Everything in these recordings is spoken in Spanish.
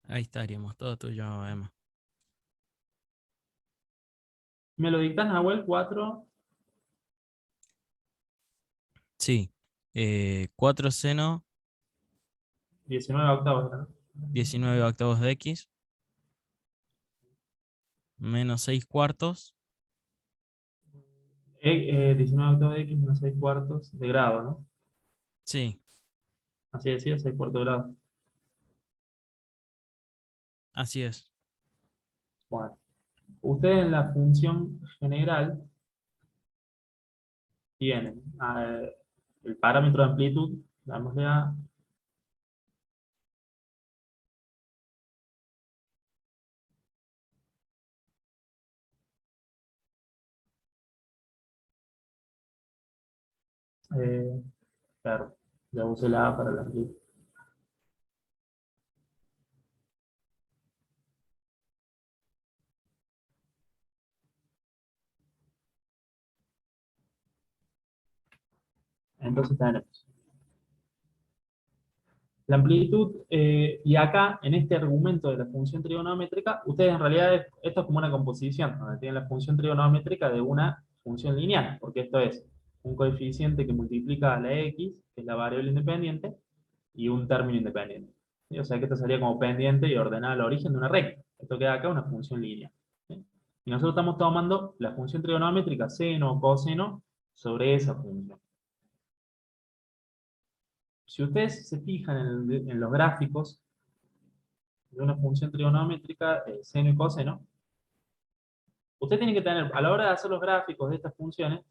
Ahí estaríamos, todo tuyo, Emma. ¿Me lo dictas, Nahuel? 4, Sí. 4 seno 19 octavos, ¿no? 19 octavos de x menos 6 cuartos. 19 octavos de x menos 6 cuartos de grado, ¿no? Sí, Así decía, 6 cuartos de grado. así es. Bueno, ustedes en la función general tienen el parámetro de amplitud, dámosle a eh, claro, ya usé la A para la amplitud. Entonces tenemos la amplitud, y acá, en este argumento de la función trigonométrica, ustedes en realidad, esto es como una composición, donde tienen la función trigonométrica de una función lineal, porque esto es un coeficiente que multiplica a la x, que es la variable independiente, y un término independiente. ¿Sí? O sea que esto sería como pendiente y ordenada al origen de una recta. Esto queda acá una función lineal. ¿Sí? Y nosotros estamos tomando la función trigonométrica seno o coseno sobre esa función. Si ustedes se fijan en los gráficos de una función trigonométrica, seno y coseno, usted tiene que tener, a la hora de hacer los gráficos de estas funciones,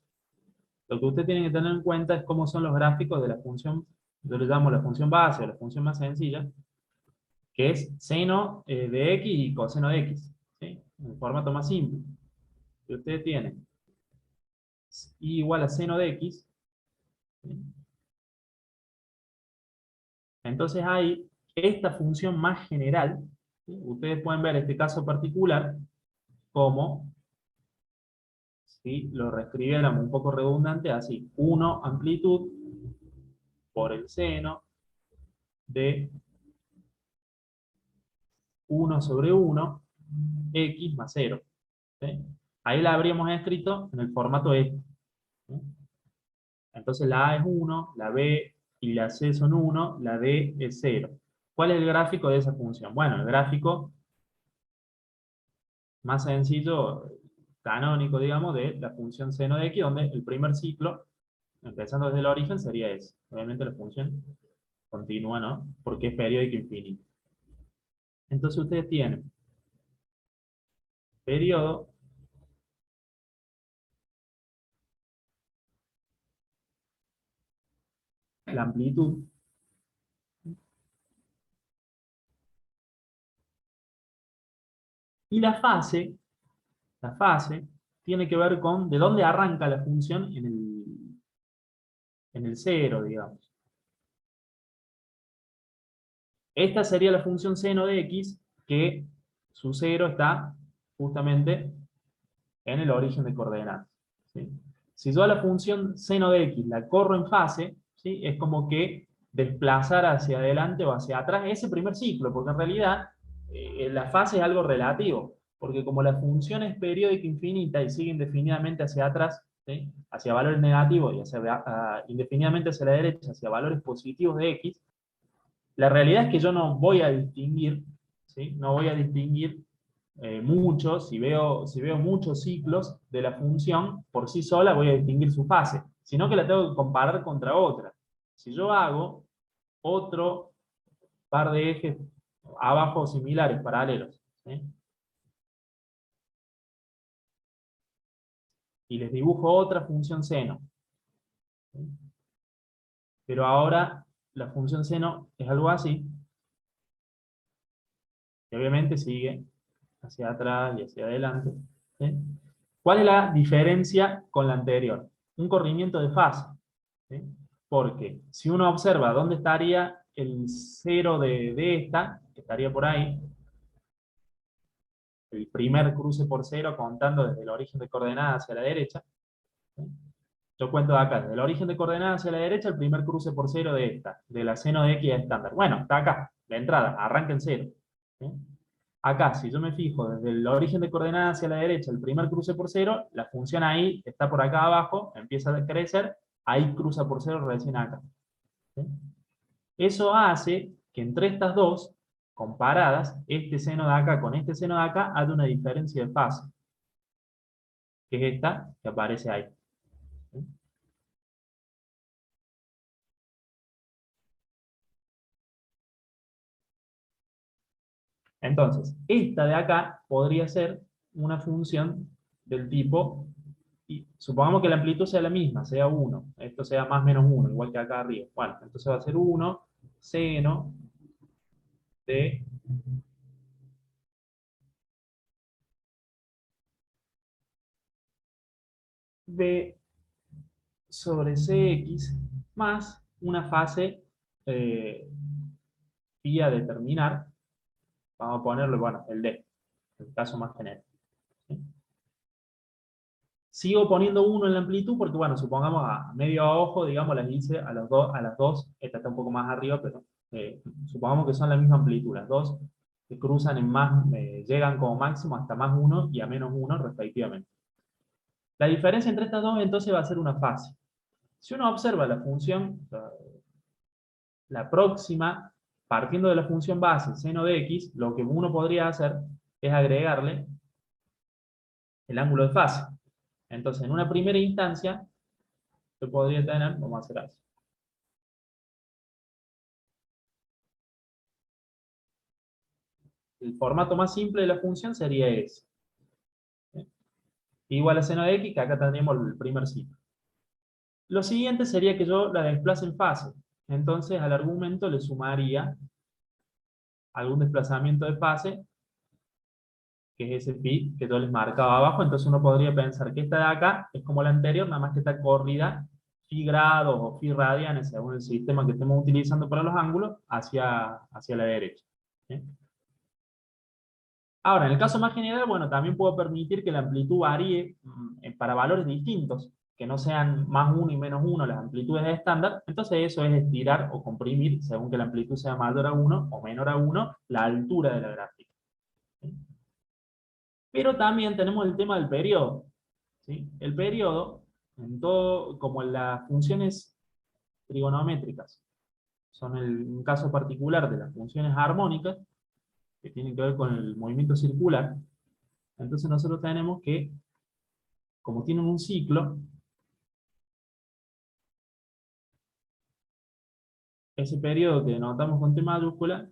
lo que usted tiene que tener en cuenta es cómo son los gráficos de la función, yo le llamo la función base o la función más sencilla, que es seno de x y coseno de x, ¿sí? En el formato más simple. Que usted tiene y igual a seno de x, ¿sí? Entonces hay esta función más general, ¿sí? Ustedes pueden ver este caso particular como si lo reescribiéramos un poco redundante, así, 1 amplitud por el seno de 1/1, x más 0. ¿Sí? Ahí la habríamos escrito en el formato este. ¿Sí? Entonces la A es 1, la B y la C son 1, la D es 0. ¿Cuál es el gráfico de esa función? Bueno, el gráfico más sencillo, canónico, digamos, de la función seno de x, donde el primer ciclo, empezando desde el origen, sería ese. Obviamente la función continúa, ¿no? Porque es periódico infinito. Entonces ustedes tienen periodo la amplitud y la fase tiene que ver con de dónde arranca la función en el cero, digamos. Esta sería la función seno de x, que su cero está justamente en el origen de coordenadas. ¿Sí? Si yo a la función seno de x la corro en fase, ¿sí? Es como que desplazar hacia adelante o hacia atrás ese primer ciclo, porque en realidad la fase es algo relativo, porque como la función es periódica infinita y sigue indefinidamente hacia atrás, ¿sí? Hacia valores negativos y indefinidamente hacia la derecha, hacia valores positivos de x, la realidad es que yo no voy a distinguir, ¿sí? No voy a distinguir mucho, si veo muchos ciclos de la función, por sí sola voy a distinguir su fase, sino que la tengo que comparar contra otra. Si yo hago otro par de ejes abajo similares, paralelos, ¿sí? Y les dibujo otra función seno, ¿sí? Pero ahora la función seno es algo así, que obviamente sigue hacia atrás y hacia adelante, ¿sí? ¿Cuál es la diferencia con la anterior? Un corrimiento de fase, ¿sí? Porque si uno observa dónde estaría el cero de esta, que estaría por ahí, el primer cruce por cero contando desde el origen de coordenadas hacia la derecha, ¿sí? Yo cuento de acá, desde el origen de coordenadas hacia la derecha, el primer cruce por cero de esta, de la seno de x estándar. Bueno, está acá, de entrada, arranca en cero. ¿Sí? Acá, si yo me fijo desde el origen de coordenadas hacia la derecha, el primer cruce por cero, la función ahí está por acá abajo, empieza a crecer, ahí cruza por cero recién acá. ¿Sí? Eso hace que entre estas dos, comparadas, este seno de acá con este seno de acá, haya una diferencia de fase, que es esta que aparece ahí. ¿Sí? Entonces, esta de acá podría ser una función del tipo, y supongamos que la amplitud sea la misma, sea 1, esto sea más menos 1, igual que acá arriba. Bueno, entonces va a ser 1 seno de b sobre cx más una fase phi a determinar, vamos a ponerle, bueno, el d, el caso más genérico. ¿Sí? Sigo poniendo 1 en la amplitud porque, bueno, supongamos a medio a ojo, digamos, las hice a las dos, esta está un poco más arriba, pero supongamos que son la misma amplitud, las dos que cruzan en más, llegan como máximo hasta más 1 y a menos 1 respectivamente. La diferencia entre estas dos entonces va a ser una fase. Si uno observa la función, la próxima, partiendo de la función base seno de x, lo que uno podría hacer es agregarle el ángulo de fase. Entonces, en una primera instancia, yo podría tener, vamos a hacer así. El formato más simple de la función sería ese. ¿Sí? Igual a seno de x, que acá tendríamos el primer ciclo. Lo siguiente sería que yo la desplace en fase. Entonces, al argumento le sumaría algún desplazamiento de fase, que es ese phi que yo les marcaba abajo. Entonces uno podría pensar que esta de acá es como la anterior, nada más que está corrida phi grados o phi radianes, según el sistema que estemos utilizando para los ángulos, hacia la derecha. ¿Sí? Ahora, en el caso más general, bueno, también puedo permitir que la amplitud varíe para valores distintos, que no sean más 1 y menos 1 las amplitudes estándar. Entonces eso es estirar o comprimir, según que la amplitud sea mayor a 1 o menor a 1, la altura de la gráfica. ¿Sí? Pero también tenemos el tema del periodo. ¿Sí? El periodo, en todo, como en las funciones trigonométricas, son un caso particular de las funciones armónicas, que tienen que ver con el movimiento circular. Entonces nosotros tenemos que, como tienen un ciclo, ese periodo que denotamos con T mayúscula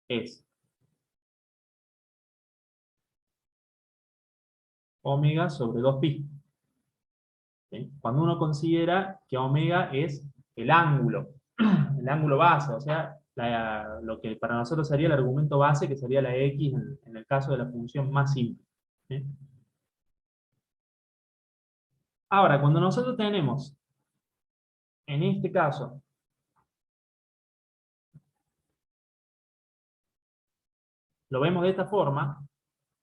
es omega sobre 2pi. ¿Sí? Cuando uno considera que omega es el ángulo base, o sea, lo que para nosotros sería el argumento base, que sería la x en el caso de la función más simple. ¿Sí? Ahora, cuando nosotros tenemos, en este caso, lo vemos de esta forma,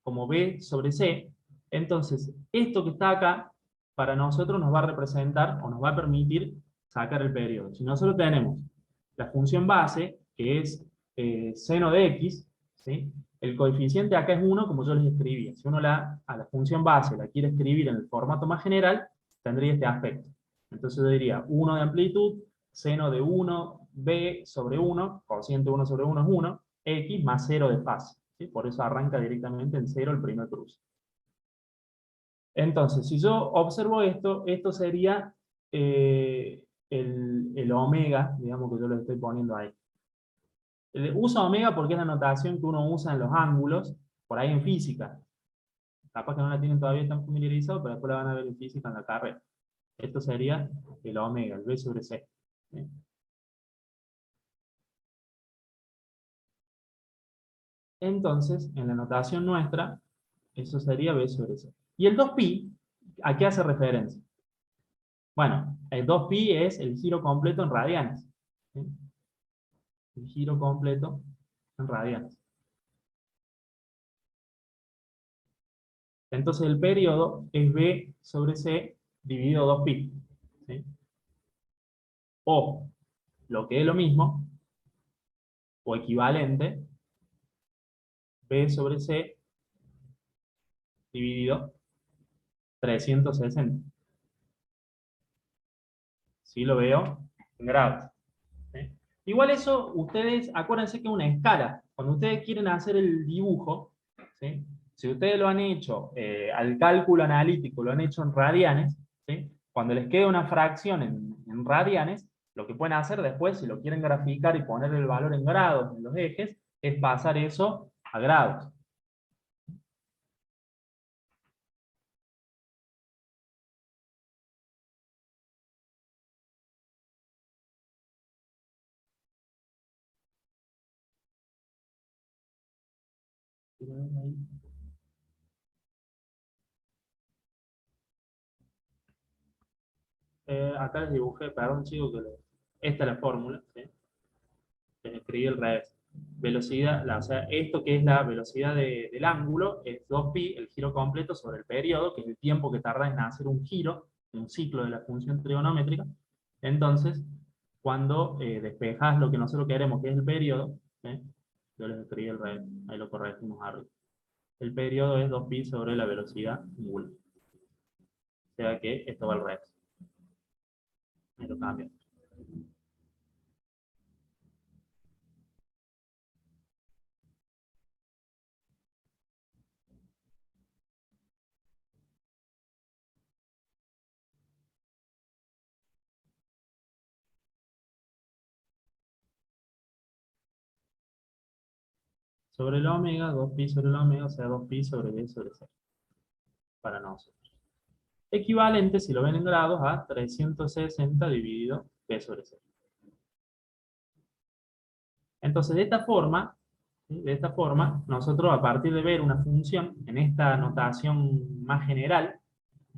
como b sobre c, entonces esto que está acá, para nosotros nos va a representar, o nos va a permitir sacar el periodo. Si nosotros tenemos la función base, que es seno de x, ¿sí? El coeficiente acá es 1, como yo les escribía. Si uno a la función base la quiere escribir en el formato más general, tendría este aspecto. Entonces yo diría 1 de amplitud, seno de 1, b sobre 1, cociente 1 sobre 1 es 1, x más 0 de fase. ¿Sí? Por eso arranca directamente en 0 el primer cruce. Entonces, si yo observo esto, esto sería el omega, digamos que yo lo estoy poniendo ahí. Uso omega porque es la notación que uno usa en los ángulos, por ahí en física. Capaz que no la tienen todavía tan familiarizado, pero después la van a ver en física en la carrera. Esto sería el omega, el B sobre C. ¿Sí? Entonces, en la notación nuestra, eso sería B sobre C. Y el 2pi, ¿a qué hace referencia? Bueno, el 2pi es el giro completo en radianes. ¿Sí? El giro completo en radianes. Entonces el periodo es B sobre C dividido 2pi. ¿Sí? O, lo que es lo mismo, o equivalente, b sobre c dividido 360. ¿Sí lo veo? En grados. ¿Sí? Igual eso, ustedes, acuérdense que es una escala. Cuando ustedes quieren hacer el dibujo, ¿sí? Si ustedes lo han hecho al cálculo analítico, lo han hecho en radianes, ¿sí? Cuando les quede una fracción en radianes, lo que pueden hacer después, si lo quieren graficar y poner el valor en grados en los ejes, es pasar eso a grados. Acá les dibujé, perdón chicos, esta es la fórmula, ¿sí? Les escribí el revés. Velocidad, o sea, esto que es la velocidad del ángulo es 2pi, el giro completo sobre el periodo, que es el tiempo que tarda en hacer un giro, un ciclo de la función trigonométrica. Entonces, cuando despejas lo que nosotros queremos, que es el periodo, ¿sí? Yo les escribí el revés, ahí lo corregimos arriba. El periodo es 2pi sobre la velocidad angular. O sea que esto va al revés. Me lo cambio. Sobre el omega, 2pi sobre el omega, o sea, 2pi sobre b sobre c. Para nosotros. Equivalente, si lo ven en grados, a 360 dividido b sobre c. Entonces, ¿sí? De esta forma, nosotros a partir de ver una función en esta notación más general,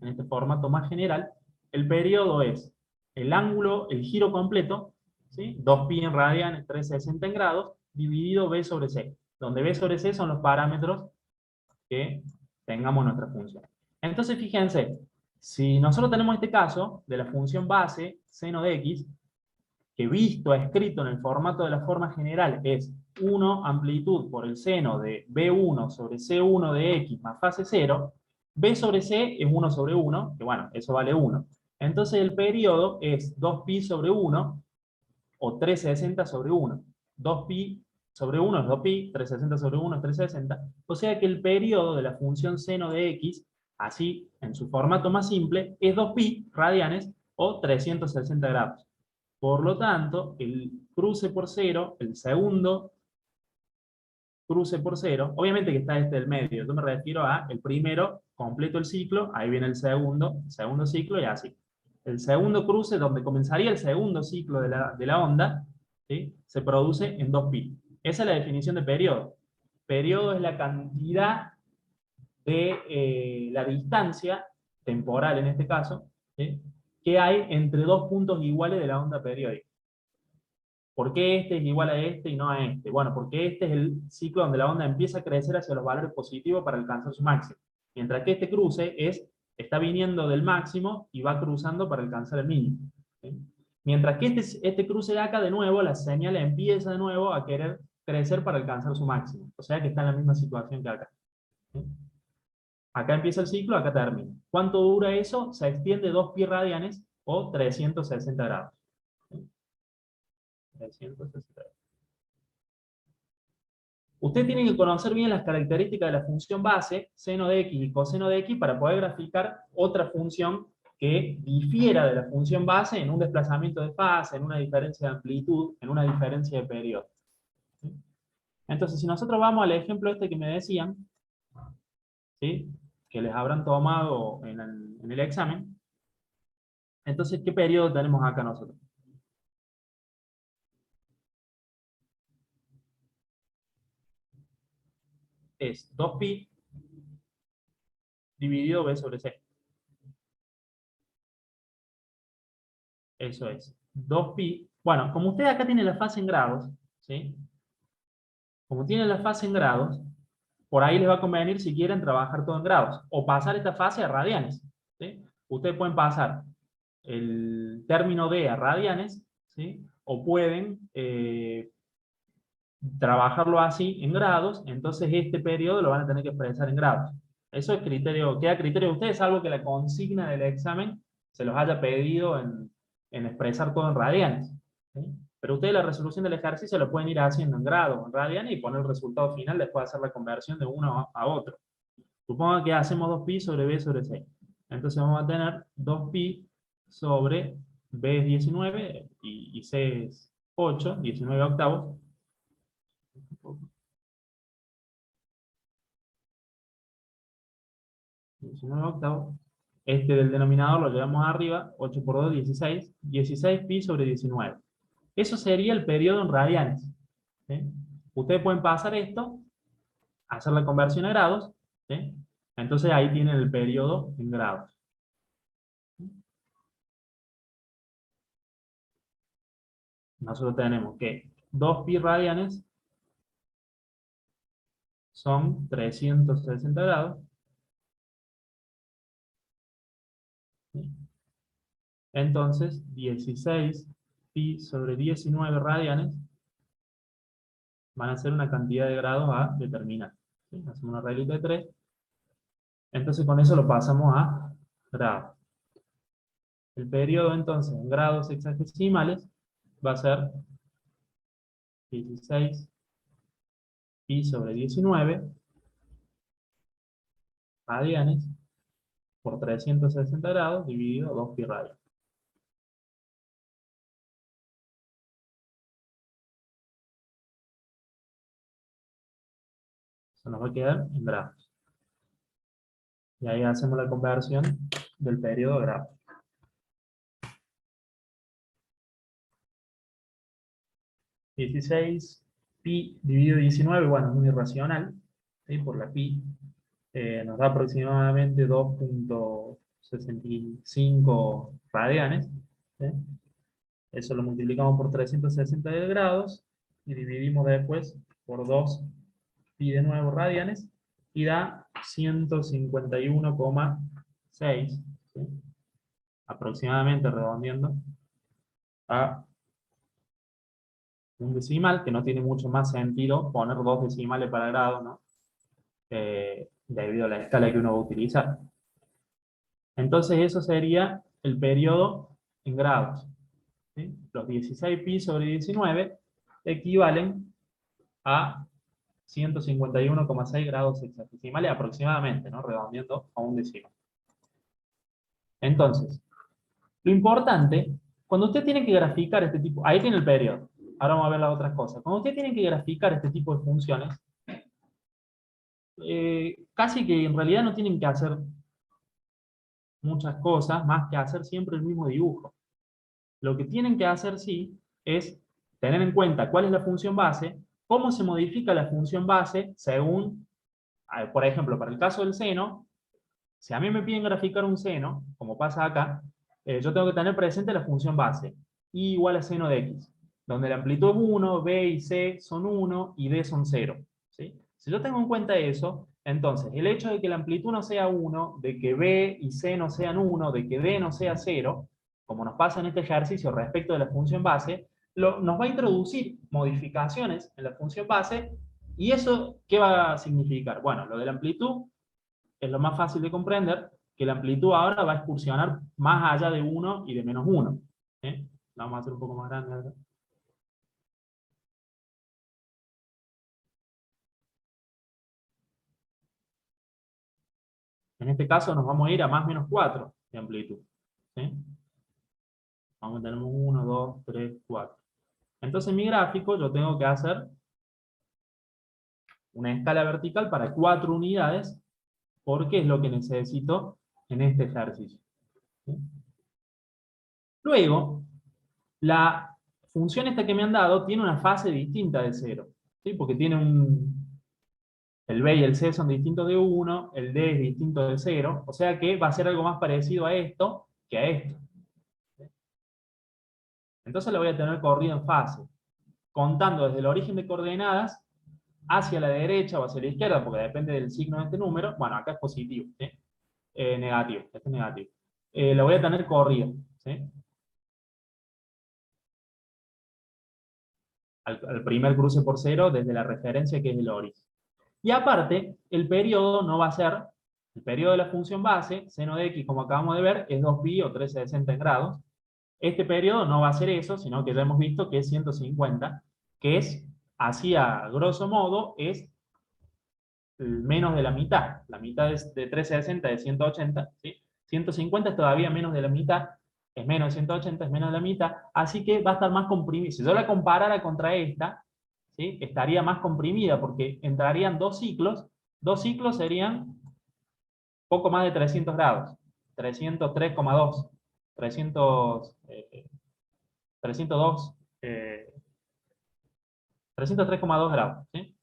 en este formato más general, el periodo es el ángulo, el giro completo, ¿sí? 2pi en radianes, 360 en grados, dividido b sobre c, donde b sobre c son los parámetros que tengamos nuestra función. Entonces, fíjense, si nosotros tenemos este caso de la función base, seno de x, que visto, escrito en el formato de la forma general, es 1 amplitud por el seno de b1 sobre c1 de x más fase 0, b sobre c es 1 sobre 1, que bueno, eso vale 1. Entonces el periodo es 2pi sobre 1, o 360 sobre 1. 2pi sobre 1 es 2pi, 360 sobre 1 es 360. O sea que el periodo de la función seno de x, así en su formato más simple, es 2pi radianes o 360 grados. Por lo tanto, el cruce por cero, el segundo cruce por cero, obviamente que está este del medio, yo me refiero a el primero, completo el ciclo, ahí viene el segundo ciclo y así. El segundo cruce, donde comenzaría el segundo ciclo de la onda, ¿sí? Se produce en 2pi. Esa es la definición de periodo. Periodo es la cantidad de la distancia, temporal en este caso, ¿sí? Que hay entre dos puntos iguales de la onda periódica. ¿Por qué este es igual a este y no a este? Bueno, porque este es el ciclo donde la onda empieza a crecer hacia los valores positivos para alcanzar su máximo. Mientras que este cruce está viniendo del máximo y va cruzando para alcanzar el mínimo. ¿Sí? Mientras que este cruce de acá, de nuevo, la señal empieza de nuevo a querer crecer para alcanzar su máximo. O sea que está en la misma situación que acá. ¿Sí? Acá empieza el ciclo, acá termina. ¿Cuánto dura eso? Se extiende 2pi radianes o 360 grados. ¿Sí? 360 grados. Usted tiene que conocer bien las características de la función base, seno de x y coseno de x, para poder graficar otra función que difiera de la función base en un desplazamiento de fase, en una diferencia de amplitud, en una diferencia de periodo. ¿Sí? Entonces, si nosotros vamos al ejemplo este que me decían, ¿sí? Que les habrán tomado en el examen, entonces, ¿qué periodo tenemos acá nosotros? Es 2pi dividido b sobre c. Eso es. 2pi. Bueno, como usted acá tiene la fase en grados, ¿sí? Como tiene la fase en grados, por ahí les va a convenir si quieren trabajar todo en grados, o pasar esta fase a radianes, ¿sí? ustedes pueden pasar el término D a radianes, ¿sí? O pueden trabajarlo así en grados, entonces este periodo lo van a tener que expresar en grados. Eso es criterio, queda a criterio de ustedes, salvo que la consigna del examen se los haya pedido en expresar todo en radianes, ¿sí? Pero ustedes la resolución del ejercicio lo pueden ir haciendo en grados, en radianes, y poner el resultado final después de hacer la conversión de uno a otro. Supongo que hacemos 2pi sobre b sobre 6. Entonces vamos a tener 2pi sobre b es 19 y c es 8, 19 octavos. 19 octavos. Este del denominador lo llevamos arriba, 8 por 2, 16. 16pi sobre 19. Eso sería el periodo en radianes, ¿sí? Ustedes pueden pasar esto, hacer la conversión a grados, ¿sí? Entonces ahí tienen el periodo en grados. Nosotros tenemos que 2pi radianes son 360 grados. ¿Sí? Entonces, 16pi sobre 19 radianes van a ser una cantidad de grados a determinar, ¿sí? Hacemos una reglita de 3. Entonces con eso lo pasamos a grados. El periodo entonces en grados hexagesimales va a ser 16pi sobre 19 radianes por 360 grados dividido 2pi radianes. Eso nos va a quedar en grados. Y ahí hacemos la conversión del periodo a grados. 16pi dividido 19, bueno, es muy irracional, ¿sí? Por la pi nos da aproximadamente 2.65 radianes, ¿sí? Eso lo multiplicamos por 360 grados y dividimos después por 2pi de nuevo radianes y da 151,6, ¿sí? Aproximadamente, redondeando a un decimal, que no tiene mucho más sentido poner 2 decimales para grado, ¿no? Debido a la escala que uno va a utilizar. Entonces eso sería el periodo en grados, ¿sí? Los 16pi sobre 19 equivalen a 151,6 grados hexagesimales aproximadamente, ¿no? Redondeando a un decimal. Entonces, lo importante, cuando usted tiene que graficar este tipo, ahí tiene el periodo, ahora vamos a ver las otras cosas. Cuando usted tiene que graficar este tipo de funciones, casi que en realidad no tienen que hacer muchas cosas más que hacer siempre el mismo dibujo. Lo que tienen que hacer, sí, es tener en cuenta cuál es la función base, cómo se modifica la función base según, por ejemplo, para el caso del seno, si a mí me piden graficar un seno, como pasa acá, yo tengo que tener presente la función base, y igual a seno de x, donde la amplitud es 1, b y c son 1 y d son 0. ¿Sí? Si yo tengo en cuenta eso, entonces el hecho de que la amplitud no sea 1, de que b y c no sean 1, de que d no sea 0, como nos pasa en este ejercicio respecto de la función base, nos va a introducir modificaciones en la función base, y eso, ¿qué va a significar? Bueno, lo de la amplitud es lo más fácil de comprender, que la amplitud ahora va a excursionar más allá de 1 y de menos 1. ¿Sí? La vamos a hacer un poco más grande ahora. En este caso nos vamos a ir a más menos 4 de amplitud. ¿Sí? Vamos a tener 1, 2, 3, 4. Entonces en mi gráfico yo tengo que hacer una escala vertical para 4 unidades, porque es lo que necesito en este ejercicio. ¿Sí? Luego, la función esta que me han dado tiene una fase distinta de 0. ¿Sí? Porque tiene el b y el c son distintos de 1, el d es distinto de 0, o sea que va a ser algo más parecido a esto que a esto. Entonces lo voy a tener corrido en fase, contando desde el origen de coordenadas hacia la derecha o hacia la izquierda, porque depende del signo de este número. Bueno, acá es positivo, ¿sí? Negativo, este es negativo. la voy a tener corrida, ¿sí? Al primer cruce por cero desde la referencia que es el origen. Y aparte, el periodo no va a ser, el periodo de la función base, seno de x, como acabamos de ver, es 2pi o 1360 en grados. Este periodo no va a ser eso, sino que ya hemos visto que es 150, que es, así a grosso modo, es menos de la mitad. La mitad de 1360 es 180, ¿sí? 150 es todavía menos de la mitad, es menos de 180, es menos de la mitad, así que va a estar más comprimida. Si yo la comparara contra esta, ¿sí? Estaría más comprimida porque entrarían dos ciclos serían poco más de 300 grados, 303,2, 302, 303,2 grados, ¿sí?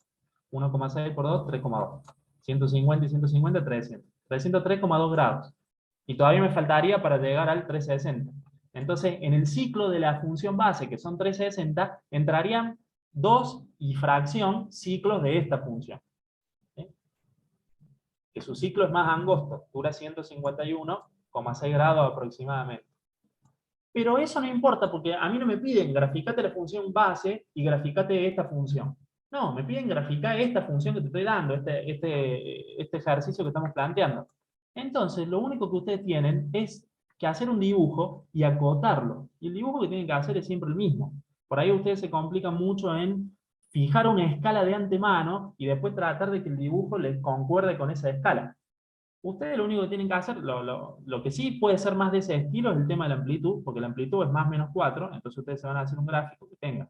1,6 por 2, 3,2. 150 y 150, 300. 303,2 grados. Y todavía me faltaría para llegar al 360. Entonces, en el ciclo de la función base, que son 360, entrarían 2 y fracción ciclos de esta función, ¿sí? Que su ciclo es más angosto, dura 151,6 grados aproximadamente. Pero eso no importa, porque a mí no me piden graficate la función base y graficate esta función. No, me piden graficar esta función que te estoy dando, este ejercicio que estamos planteando. Entonces, lo único que ustedes tienen es que hacer un dibujo y acotarlo. Y el dibujo que tienen que hacer es siempre el mismo. Por ahí ustedes se complican mucho en fijar una escala de antemano y después tratar de que el dibujo les concuerde con esa escala. Ustedes lo único que tienen que hacer, lo que sí puede ser más de ese estilo es el tema de la amplitud, porque la amplitud es más menos 4, entonces ustedes se van a hacer un gráfico que tenga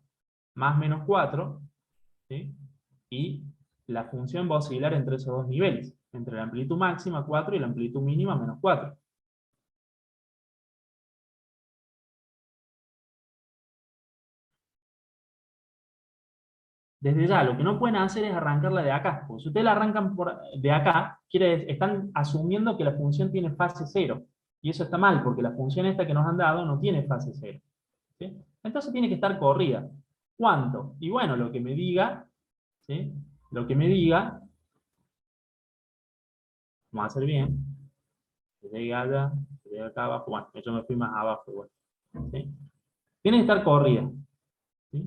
más menos 4, ¿sí? Y la función va a oscilar entre esos dos niveles, entre la amplitud máxima 4 y la amplitud mínima menos 4. Desde ya, lo que no pueden hacer es arrancarla de acá, porque si ustedes la arrancan de acá, están asumiendo que la función tiene fase 0, y eso está mal, porque la función esta que nos han dado no tiene fase 0. ¿Sí? Entonces tiene que estar corrida. ¿Cuánto? Y bueno, lo que me diga, ¿sí? Lo que me diga, vamos a hacer bien, que llegue allá, que llegue acá abajo, bueno, yo me fui más abajo, igual, ¿sí? Tiene que estar corrida, ¿sí?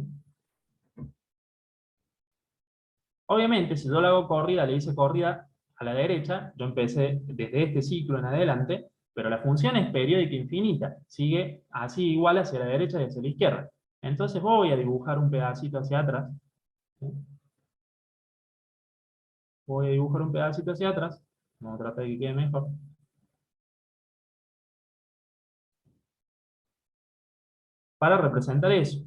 Obviamente, si yo la hago corrida, le hice corrida a la derecha, yo empecé desde este ciclo en adelante, pero la función es periódica infinita, sigue así igual hacia la derecha y hacia la izquierda. Entonces voy a dibujar un pedacito hacia atrás, ¿sí? Voy a dibujar un pedacito hacia atrás, vamos a tratar de que quede mejor. Para representar eso.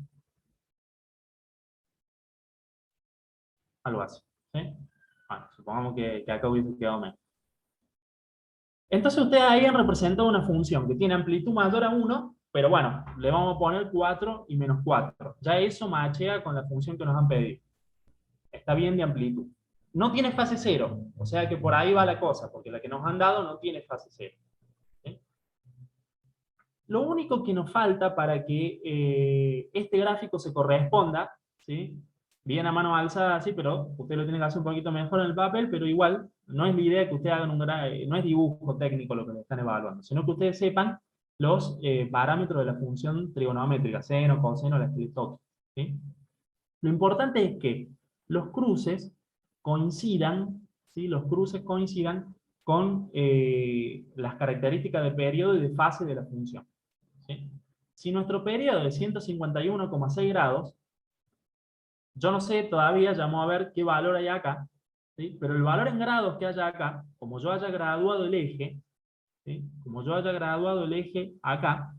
Algo así, ¿sí? Bueno, supongamos que acá hubiese quedado menos. Entonces ustedes ahí han representado una función que tiene amplitud mayor a 1, pero bueno, le vamos a poner 4 y menos 4. Ya eso machea con la función que nos han pedido. Está bien de amplitud. No tiene fase 0, o sea que por ahí va la cosa, porque la que nos han dado no tiene fase 0. ¿Sí? Lo único que nos falta para que este gráfico se corresponda, ¿sí? Bien a mano alzada así, pero usted lo tiene que hacer un poquito mejor en el papel, pero igual no es la idea que ustedes hagan no es dibujo técnico lo que le están evaluando, sino que ustedes sepan los parámetros de la función trigonométrica, seno, coseno, la esclerosis, ¿sí? Lo importante es que los cruces coincidan, ¿sí? Los cruces coincidan con las características de periodo y de fase de la función, ¿sí? Si nuestro periodo es 151,6 grados, yo no sé todavía, ya vamos a ver qué valor hay acá, ¿sí? Pero el valor en grados que haya acá, como yo haya graduado el eje, ¿sí? Como yo haya graduado el eje acá,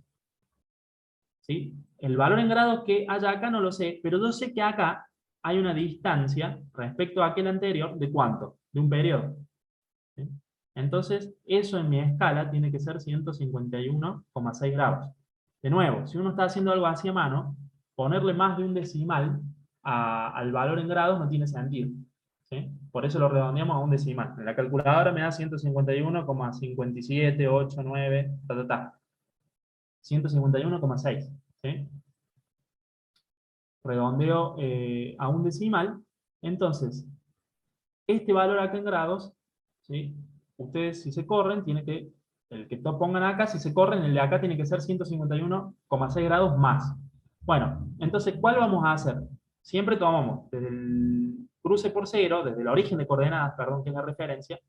¿sí? El valor en grados que haya acá no lo sé, pero yo sé que acá hay una distancia respecto a aquel anterior, ¿de cuánto? De un periodo, ¿sí? Entonces, eso en mi escala tiene que ser 151,6 grados. De nuevo, si uno está haciendo algo así a mano, ponerle más de un decimal al valor en grados no tiene sentido, ¿sí? Por eso lo redondeamos a un decimal. En la calculadora me da 151,5789, 151,6, ¿sí? Redondeo a un decimal. Entonces, este valor acá en grados, ¿sí? Ustedes si se corren, tienen que El que pongan acá, si se corren, el de acá tiene que ser 151,6 grados más. Bueno, entonces, ¿cuál vamos a hacer? Siempre tomamos desde el cruce por cero, desde el origen de coordenadas, perdón, que es la referencia,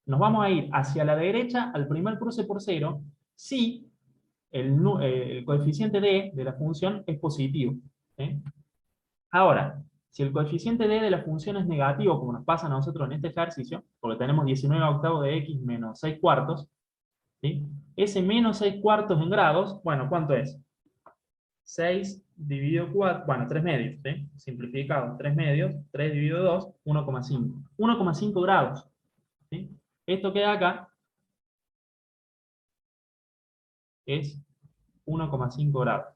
nos vamos a ir hacia la derecha al primer cruce por cero si el coeficiente d de la función es positivo. ¿Sí? Ahora, si el coeficiente d de la función es negativo, como nos pasa a nosotros en este ejercicio, porque tenemos 19 octavos de x menos 6 cuartos, ¿sí? Ese menos 6 cuartos en grados, bueno, ¿cuánto es? 6 dividido 4, bueno, 3 medios, ¿sí? Simplificado, 3 medios, 3 dividido 2, 1,5. 1,5 grados, ¿sí? Esto que da acá es 1,5 grados.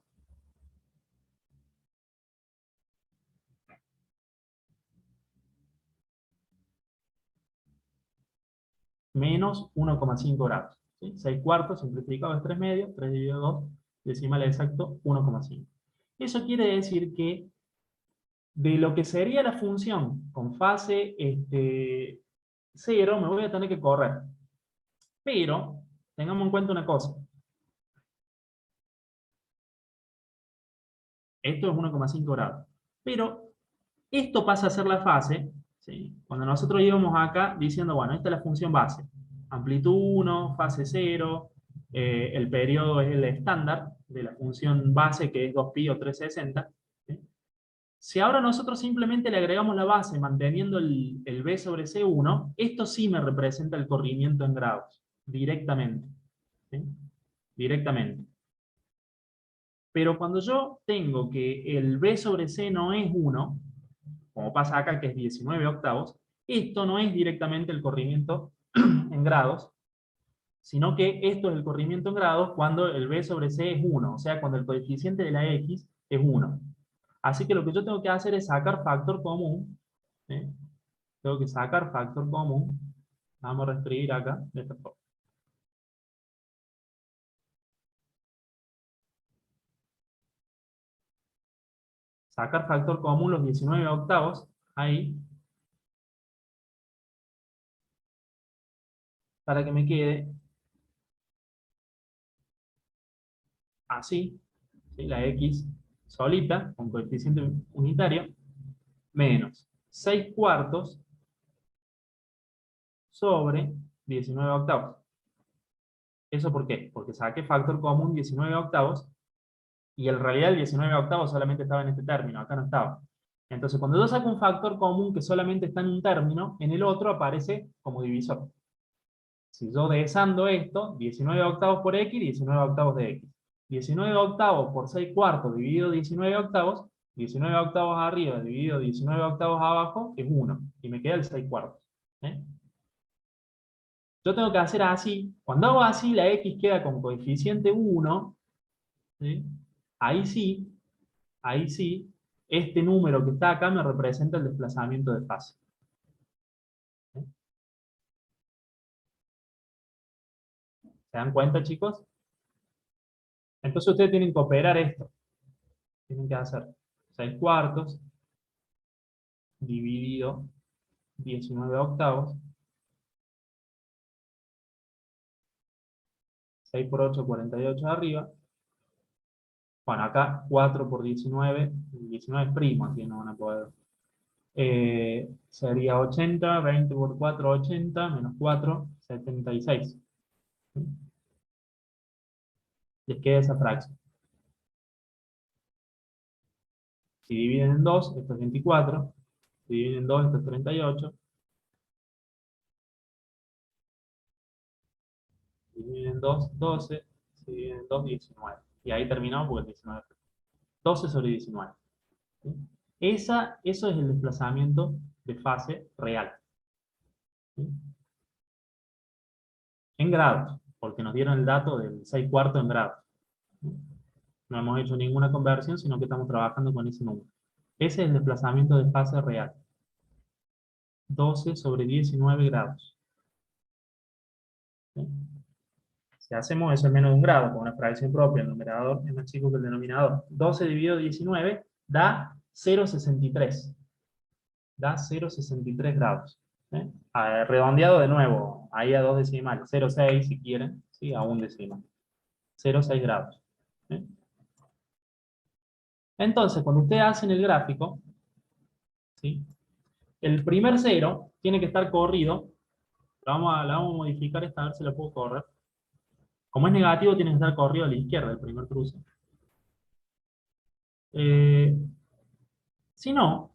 Menos 1,5 grados. ¿Sí? 6 cuartos simplificado es 3 medios, 3 dividido 2, decimal exacto, 1,5. Eso quiere decir que de lo que sería la función con fase 0, me voy a tener que correr. Pero, tengamos en cuenta una cosa. Esto es 1,5 grados. Pero, esto pasa a ser la fase, ¿sí? Cuando nosotros íbamos acá diciendo, bueno, esta es la función base. Amplitud 1, fase 0, el periodo es el estándar de la función base, que es 2pi o 360. ¿Sí? Si ahora nosotros simplemente le agregamos la base manteniendo el b sobre c1, esto sí me representa el corrimiento en grados, directamente. ¿Sí? Directamente. Pero cuando yo tengo que el b sobre c no es 1, como pasa acá que es 19 octavos, esto no es directamente el corrimiento en grados, sino que esto es el corrimiento en grados cuando el b sobre c es 1, o sea, cuando el coeficiente de la x es 1. Así que lo que yo tengo que hacer es sacar factor común. ¿Sí? Tengo que sacar factor común. Vamos a reescribir acá de esta forma. Sacar factor común los 19 octavos, ahí, para que me quede así, ¿sí? La x solita, con coeficiente unitario, menos 6 cuartos sobre 19 octavos. ¿Eso por qué? Porque saqué factor común 19 octavos, y en realidad el 19 octavos solamente estaba en este término, acá no estaba. Entonces, cuando yo saco un factor común que solamente está en un término, en el otro aparece como divisor. Si yo desando esto, 19 octavos por x, 19 octavos de x. 19 octavos por 6 cuartos dividido 19 octavos, 19 octavos arriba dividido 19 octavos abajo, es 1. Y me queda el 6 cuartos. ¿Eh? Yo tengo que hacer así. Cuando hago así, la x queda con coeficiente 1. ¿Sí? Ahí sí, este número que está acá me representa el desplazamiento de fase. ¿Sí? ¿Se dan cuenta, chicos? Entonces ustedes tienen que operar esto. Tienen que hacer 6 cuartos dividido 19 octavos. 6 por 8, 48 arriba. Bueno, acá 4 por 19, 19 es primo, así no van a poder. Sería 80, 20 por 4, 80, menos 4, 76. ¿Sí? Les queda esa fracción. Si dividen en 2, esto es 24. Si dividen en 2, esto es 38. Si dividen en 2, 12. Si dividen en 2, 19. Y ahí terminamos porque es 19. 12 sobre 19. ¿Sí? Eso es el desplazamiento de fase real. ¿Sí? En grados, porque nos dieron el dato del 6 cuartos en grados. ¿Sí? No hemos hecho ninguna conversión, sino que estamos trabajando con ese número. Ese es el desplazamiento de fase real. 12 sobre 19 grados. ¿Sí? Si hacemos eso en menos de un grado, con una fracción propia, el numerador es más chico que el denominador. 12 dividido 19 da 0,63. Da 0,63 grados. ¿sí? Redondeado de nuevo, ahí a 2 decimales, 0,6 si quieren, ¿sí? A un decimal. 0,6 grados. ¿Sí? Entonces, cuando ustedes hacen el gráfico, ¿sí? El primer cero tiene que estar corrido. La vamos a modificar esta, a ver si la puedo correr. Como es negativo, tiene que estar corrido a la izquierda, el primer cruce. Eh, si no,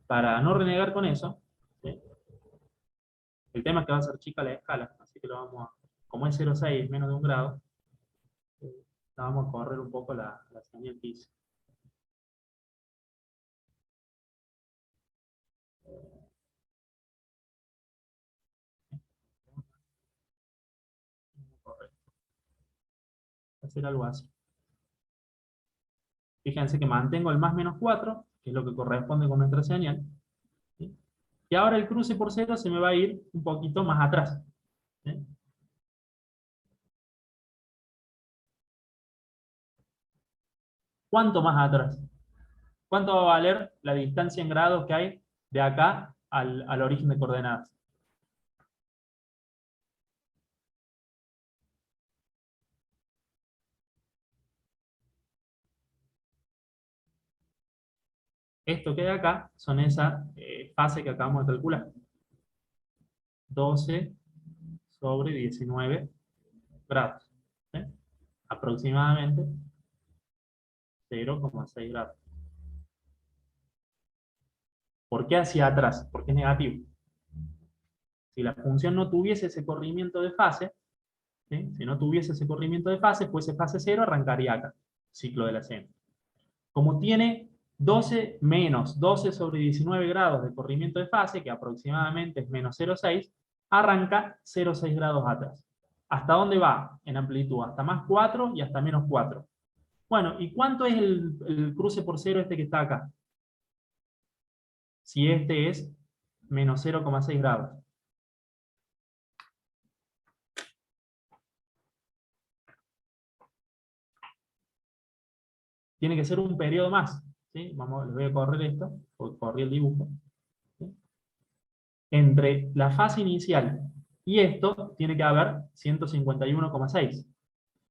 para no renegar con eso, ¿sí? El tema es que va a ser chica la escala, así que lo vamos a, como es 0,6, menos de un grado, la vamos a correr un poco la señal que hice. Hacer algo así. Fíjense que mantengo el más menos 4, que es lo que corresponde con nuestra señal. ¿Sí? Y ahora el cruce por 0 se me va a ir un poquito más atrás. ¿Sí? ¿Cuánto más atrás? ¿Cuánto va a valer la distancia en grados que hay de acá al origen de coordenadas? Esto que hay acá son esa fase que acabamos de calcular. 12 sobre 19 grados. ¿Sí? Aproximadamente 0,6 grados. ¿Por qué hacia atrás? Porque es negativo. Si la función no tuviese ese corrimiento de fase, ¿sí? Si no tuviese ese corrimiento de fase, fuese fase 0, arrancaría acá, ciclo de la seno. Como tiene 12 menos 12 sobre 19 grados de corrimiento de fase, que aproximadamente es menos 0,6, arranca 0,6 grados atrás. ¿Hasta dónde va en amplitud? Hasta más 4 y hasta menos 4. Bueno, ¿y cuánto es el cruce por cero este que está acá? Si este es menos 0,6 grados. Tiene que ser un periodo más. ¿Sí? Vamos, les voy a correr esto, porque corrí el dibujo. ¿Sí? Entre la fase inicial y esto, tiene que haber 151,6.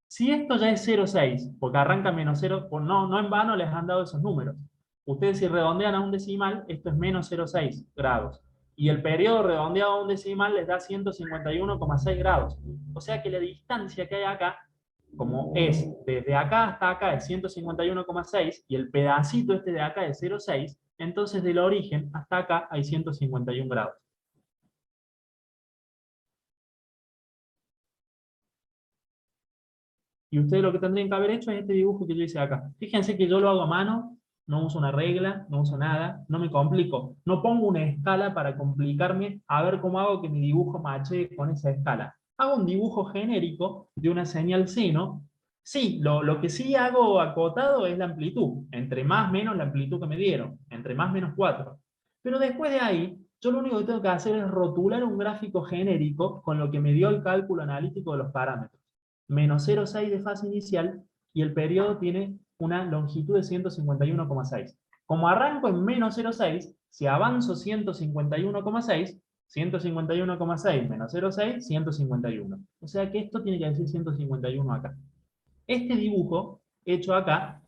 Si esto ya es 0,6, porque arranca menos 0, no en vano les han dado esos números. Ustedes si redondean a un decimal, esto es menos 0,6 grados. Y el periodo redondeado a un decimal les da 151,6 grados. O sea que la distancia que hay acá, como es desde acá hasta acá es 151,6 y el pedacito este de acá es 0,6, entonces del origen hasta acá hay 151 grados. Y ustedes lo que tendrían que haber hecho es este dibujo que yo hice acá. Fíjense que yo lo hago a mano, no uso una regla, no uso nada, no me complico. No pongo una escala para complicarme a ver cómo hago que mi dibujo mache con esa escala. Hago un dibujo genérico de una señal seno. Sí, lo que sí hago acotado es la amplitud. Entre más menos la amplitud que me dieron. Entre más menos 4. Pero después de ahí, yo lo único que tengo que hacer es rotular un gráfico genérico con lo que me dio el cálculo analítico de los parámetros. Menos 0,6 de fase inicial y el periodo tiene una longitud de 151,6. Como arranco en menos 0,6, si avanzo 151,6, 151,6 menos 0,6, 151. O sea que esto tiene que decir 151 acá. Este dibujo hecho acá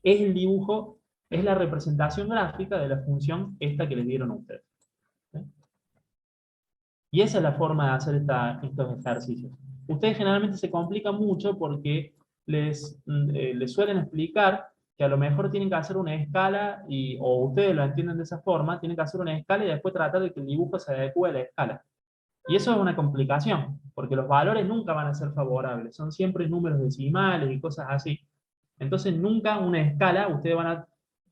es el dibujo, es la representación gráfica de la función esta que les dieron a ustedes. ¿Sí? Y esa es la forma de hacer estos ejercicios. Ustedes generalmente se complican mucho porque les suelen explicar que a lo mejor tienen que hacer una escala, o ustedes lo entienden de esa forma, tienen que hacer una escala y después tratar de que el dibujo se adecue a la escala. Y eso es una complicación, porque los valores nunca van a ser favorables, son siempre números decimales y cosas así. Entonces nunca una escala ustedes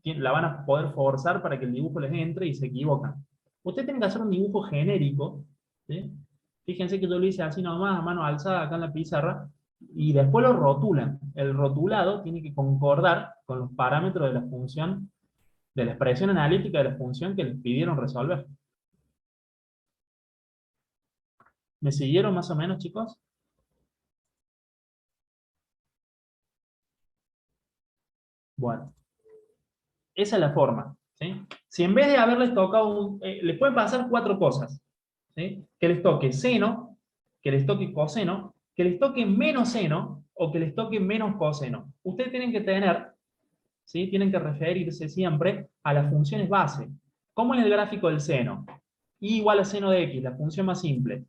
la van a poder forzar para que el dibujo les entre y se equivocan. Ustedes tienen que hacer un dibujo genérico, ¿sí? Fíjense que yo lo hice así nomás, a mano alzada acá en la pizarra, y después lo rotulan. El rotulado tiene que concordar con los parámetros de la función, de la expresión analítica de la función que les pidieron resolver. ¿Me siguieron más o menos, chicos? Bueno, esa es la forma. ¿Sí? Si en vez de haberles tocado, les pueden pasar cuatro cosas. ¿sí? Que les toque seno, que les toque coseno, que les toque menos seno o que les toque menos coseno. Ustedes tienen que tener, ¿sí? Tienen que referirse siempre a las funciones base. ¿Cómo es el gráfico del seno? Y igual a seno de x, la función más simple.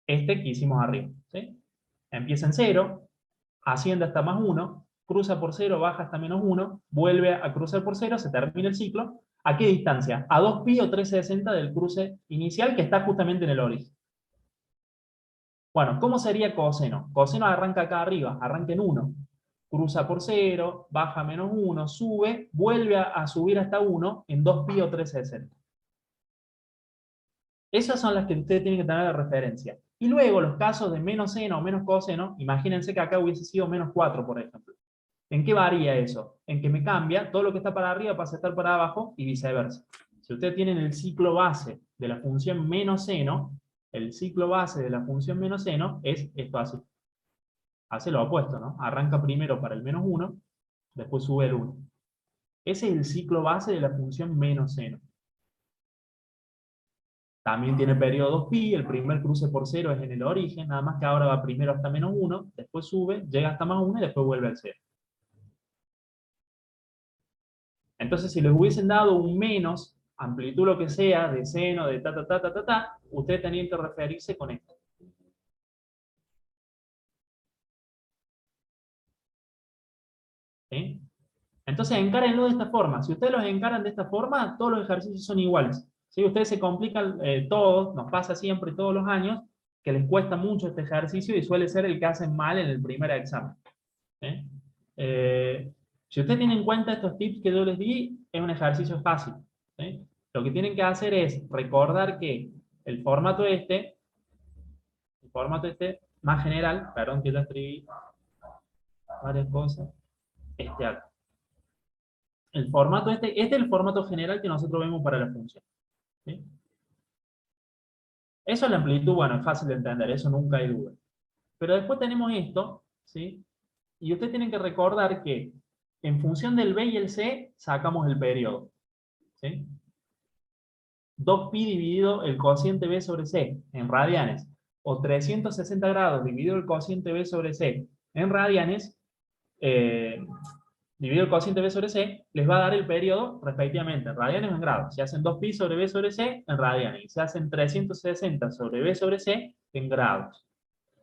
Este que hicimos arriba, ¿sí? Empieza en 0, asciende hasta más 1, cruza por 0, baja hasta menos 1, vuelve a cruzar por 0, se termina el ciclo. ¿A qué distancia? A 2pi o 360 del cruce inicial que está justamente en el origen. Bueno, ¿cómo sería coseno? Coseno arranca acá arriba, arranca en 1. Cruza por 0, baja a menos 1, sube, vuelve a subir hasta 1 en 2pi o 360. Esas son las que ustedes tienen que tener de referencia. Y luego los casos de menos seno o menos coseno, imagínense que acá hubiese sido menos 4, por ejemplo. ¿En qué varía eso? En que me cambia, todo lo que está para arriba pasa a estar para abajo y viceversa. Si ustedes tienen el ciclo base de la función menos seno, el ciclo base de la función menos seno es esto así. Hace lo opuesto, ¿no? Arranca primero para el menos 1, después sube el 1. Ese es el ciclo base de la función menos seno. También tiene periodo pi, el primer cruce por 0 es en el origen, nada más que ahora va primero hasta menos 1, después sube, llega hasta más 1 y después vuelve al 0. Entonces, si les hubiesen dado un menos, amplitud lo que sea, de seno, de ustedes tenían que referirse con esto. ¿Sí? Entonces, encárenlo de esta forma. Si ustedes los encaran de esta forma, todos los ejercicios son iguales. ¿Sí? Ustedes se complican todos, nos pasa siempre todos los años, que les cuesta mucho este ejercicio y suele ser el que hacen mal en el primer examen. ¿Sí? Si ustedes tienen en cuenta estos tips que yo les di, es un ejercicio fácil. ¿Sí? Lo que tienen que hacer es recordar que el formato este más general, perdón que ya escribí varias cosas, acá. El formato este es el formato general que nosotros vemos para la función. ¿Sí? Eso es la amplitud, bueno, es fácil de entender, eso nunca hay duda. Pero después tenemos esto, ¿sí? Y ustedes tienen que recordar que en función del B y el C sacamos el periodo. ¿Sí? 2pi dividido el cociente B sobre C en radianes, o 360 grados dividido el cociente B sobre C en radianes, dividido el cociente B sobre C, les va a dar el periodo respectivamente en radianes o en grados. Se hacen 2pi sobre B sobre C en radianes, y se hacen 360 sobre B sobre C en grados.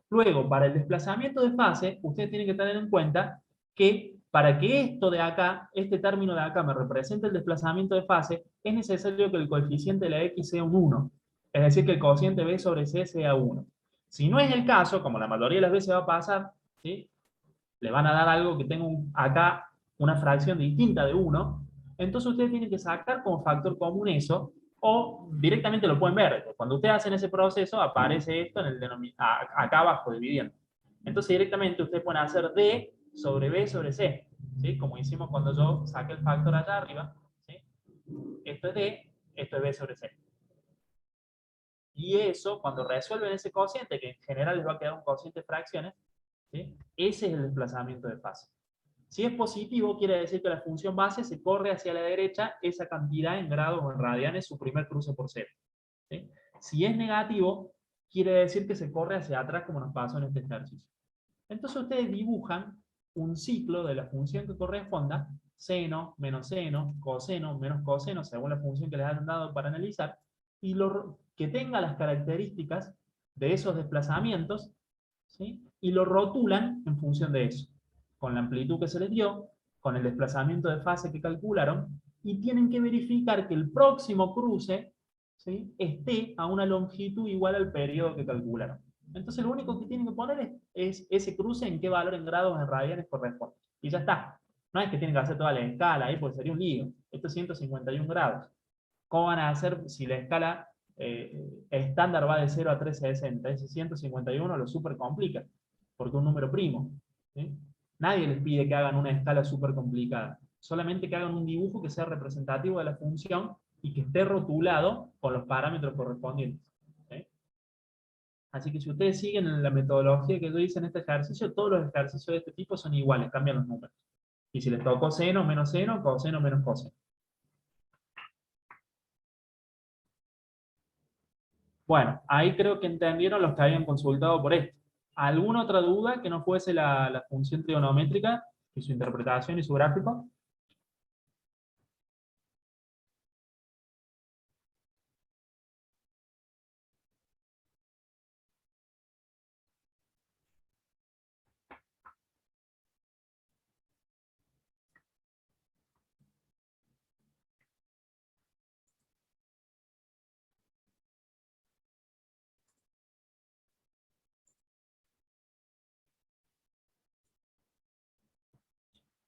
Luego, para el desplazamiento de fase, ustedes tienen que tener en cuenta que para que esto de acá, este término de acá me represente el desplazamiento de fase, es necesario que el coeficiente de la x sea un 1. Es decir, que el cociente B sobre C sea 1. Si no es el caso, como la mayoría de las veces va a pasar, ¿sí? Le van a dar algo que tenga acá una fracción distinta de 1, entonces ustedes tienen que sacar como factor común eso, o directamente lo pueden ver. Cuando ustedes hacen ese proceso, aparece esto en el acá abajo, dividiendo. Entonces directamente ustedes pueden hacer D sobre B sobre C, ¿sí? Como hicimos cuando yo saqué el factor allá arriba, ¿sí? Esto es D, esto es B sobre C. Y eso, cuando resuelven ese cociente, que en general les va a quedar un cociente de fracciones, ¿sí? Ese es el desplazamiento de fase. Si es positivo, quiere decir que la función base se corre hacia la derecha esa cantidad en grados o en radianes, su primer cruce por 0. ¿Sí? Si es negativo, quiere decir que se corre hacia atrás, como nos pasó en este ejercicio. Entonces ustedes dibujan un ciclo de la función que corresponda, seno, menos seno, coseno, menos coseno, según la función que les han dado para analizar, y que tenga las características de esos desplazamientos, ¿sí? Y lo rotulan en función de eso, con la amplitud que se les dio, con el desplazamiento de fase que calcularon, y tienen que verificar que el próximo cruce, ¿sí?, esté a una longitud igual al periodo que calcularon. Entonces lo único que tienen que poner es ese cruce en qué valor en grados, en radianes corresponde. Y ya está. No es que tienen que hacer toda la escala ahí, porque sería un lío. Esto es 151 grados. ¿Cómo van a hacer si la escala estándar va de 0 a 360? Ese 151 lo súper complica, porque es un número primo. ¿Sí? Nadie les pide que hagan una escala súper complicada. Solamente que hagan un dibujo que sea representativo de la función y que esté rotulado con los parámetros correspondientes. ¿Sí? Así que si ustedes siguen la metodología que yo hice en este ejercicio, todos los ejercicios de este tipo son iguales, cambian los números. Y si les tocó seno, menos seno, coseno, menos coseno. Bueno, ahí creo que entendieron los que habían consultado por esto. ¿Alguna otra duda que no fuese la función trigonométrica y su interpretación y su gráfico?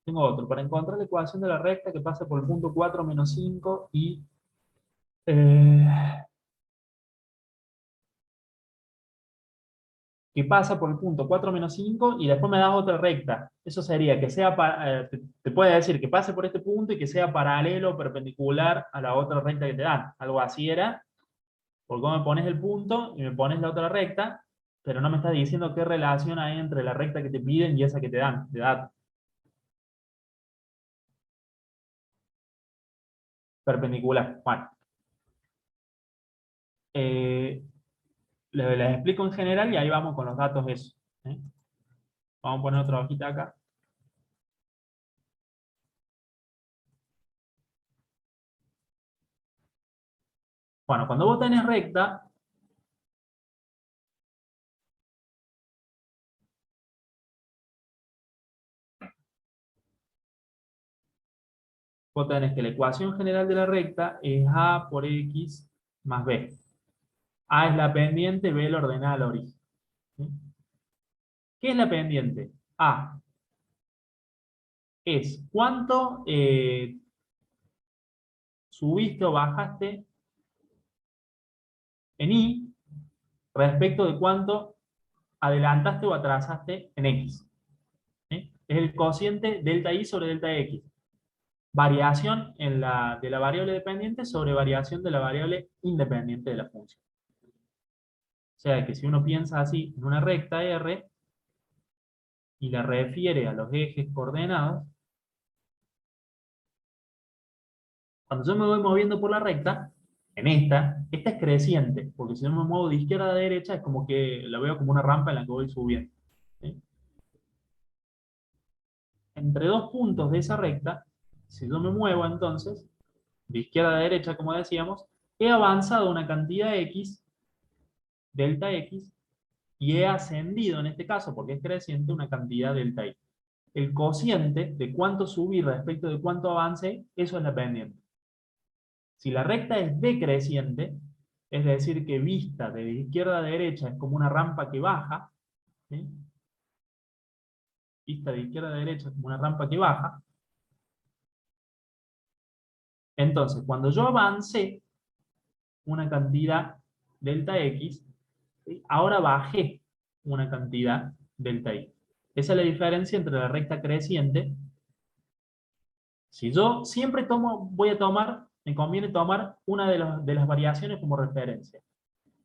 Tengo otro. Para encontrar la ecuación de la recta que pasa por el punto 4 menos 5 y eh, que pasa por el punto 4 menos 5 y después me das otra recta. Eso sería que sea, te puede decir que pase por este punto y que sea paralelo o perpendicular a la otra recta que te dan. Algo así era, porque vos me pones el punto y me pones la otra recta, pero no me estás diciendo qué relación hay entre la recta que te piden y esa que te dan, de datos. Perpendicular. Bueno. Eh, les explico en general y ahí vamos con los datos eso. ¿Eh? Vamos a poner otra hojita acá. Bueno, cuando vos tenés recta, vos tenés que la ecuación general de la recta es a por x más b. A es la pendiente, b la ordenada al origen. ¿Sí? ¿Qué es la pendiente? A es cuánto subiste o bajaste en y respecto de cuánto adelantaste o atrasaste en x. ¿Sí? Es el cociente delta y sobre delta x. Variación de la variable dependiente sobre variación de la variable independiente de la función. O sea que si uno piensa así en una recta R y la refiere a los ejes coordenados, cuando yo me voy moviendo por la recta, en esta es creciente, porque si yo me muevo de izquierda a derecha es como que la veo como una rampa en la que voy subiendo. ¿Sí? Entre dos puntos de esa recta, si yo me muevo entonces, de izquierda a derecha, como decíamos, he avanzado una cantidad X, delta X, y he ascendido en este caso, porque es creciente, una cantidad delta Y. El cociente de cuánto subí respecto de cuánto avancé, eso es la pendiente. Si la recta es decreciente, es decir, que vista de izquierda a derecha es como una rampa que baja, ¿sí? Vista de izquierda a derecha es como una rampa que baja, entonces cuando yo avancé una cantidad delta X, ¿sí? Ahora bajé una cantidad delta Y. Esa es la diferencia entre la recta creciente. Si yo siempre voy a tomar, me conviene tomar una de las variaciones como referencia.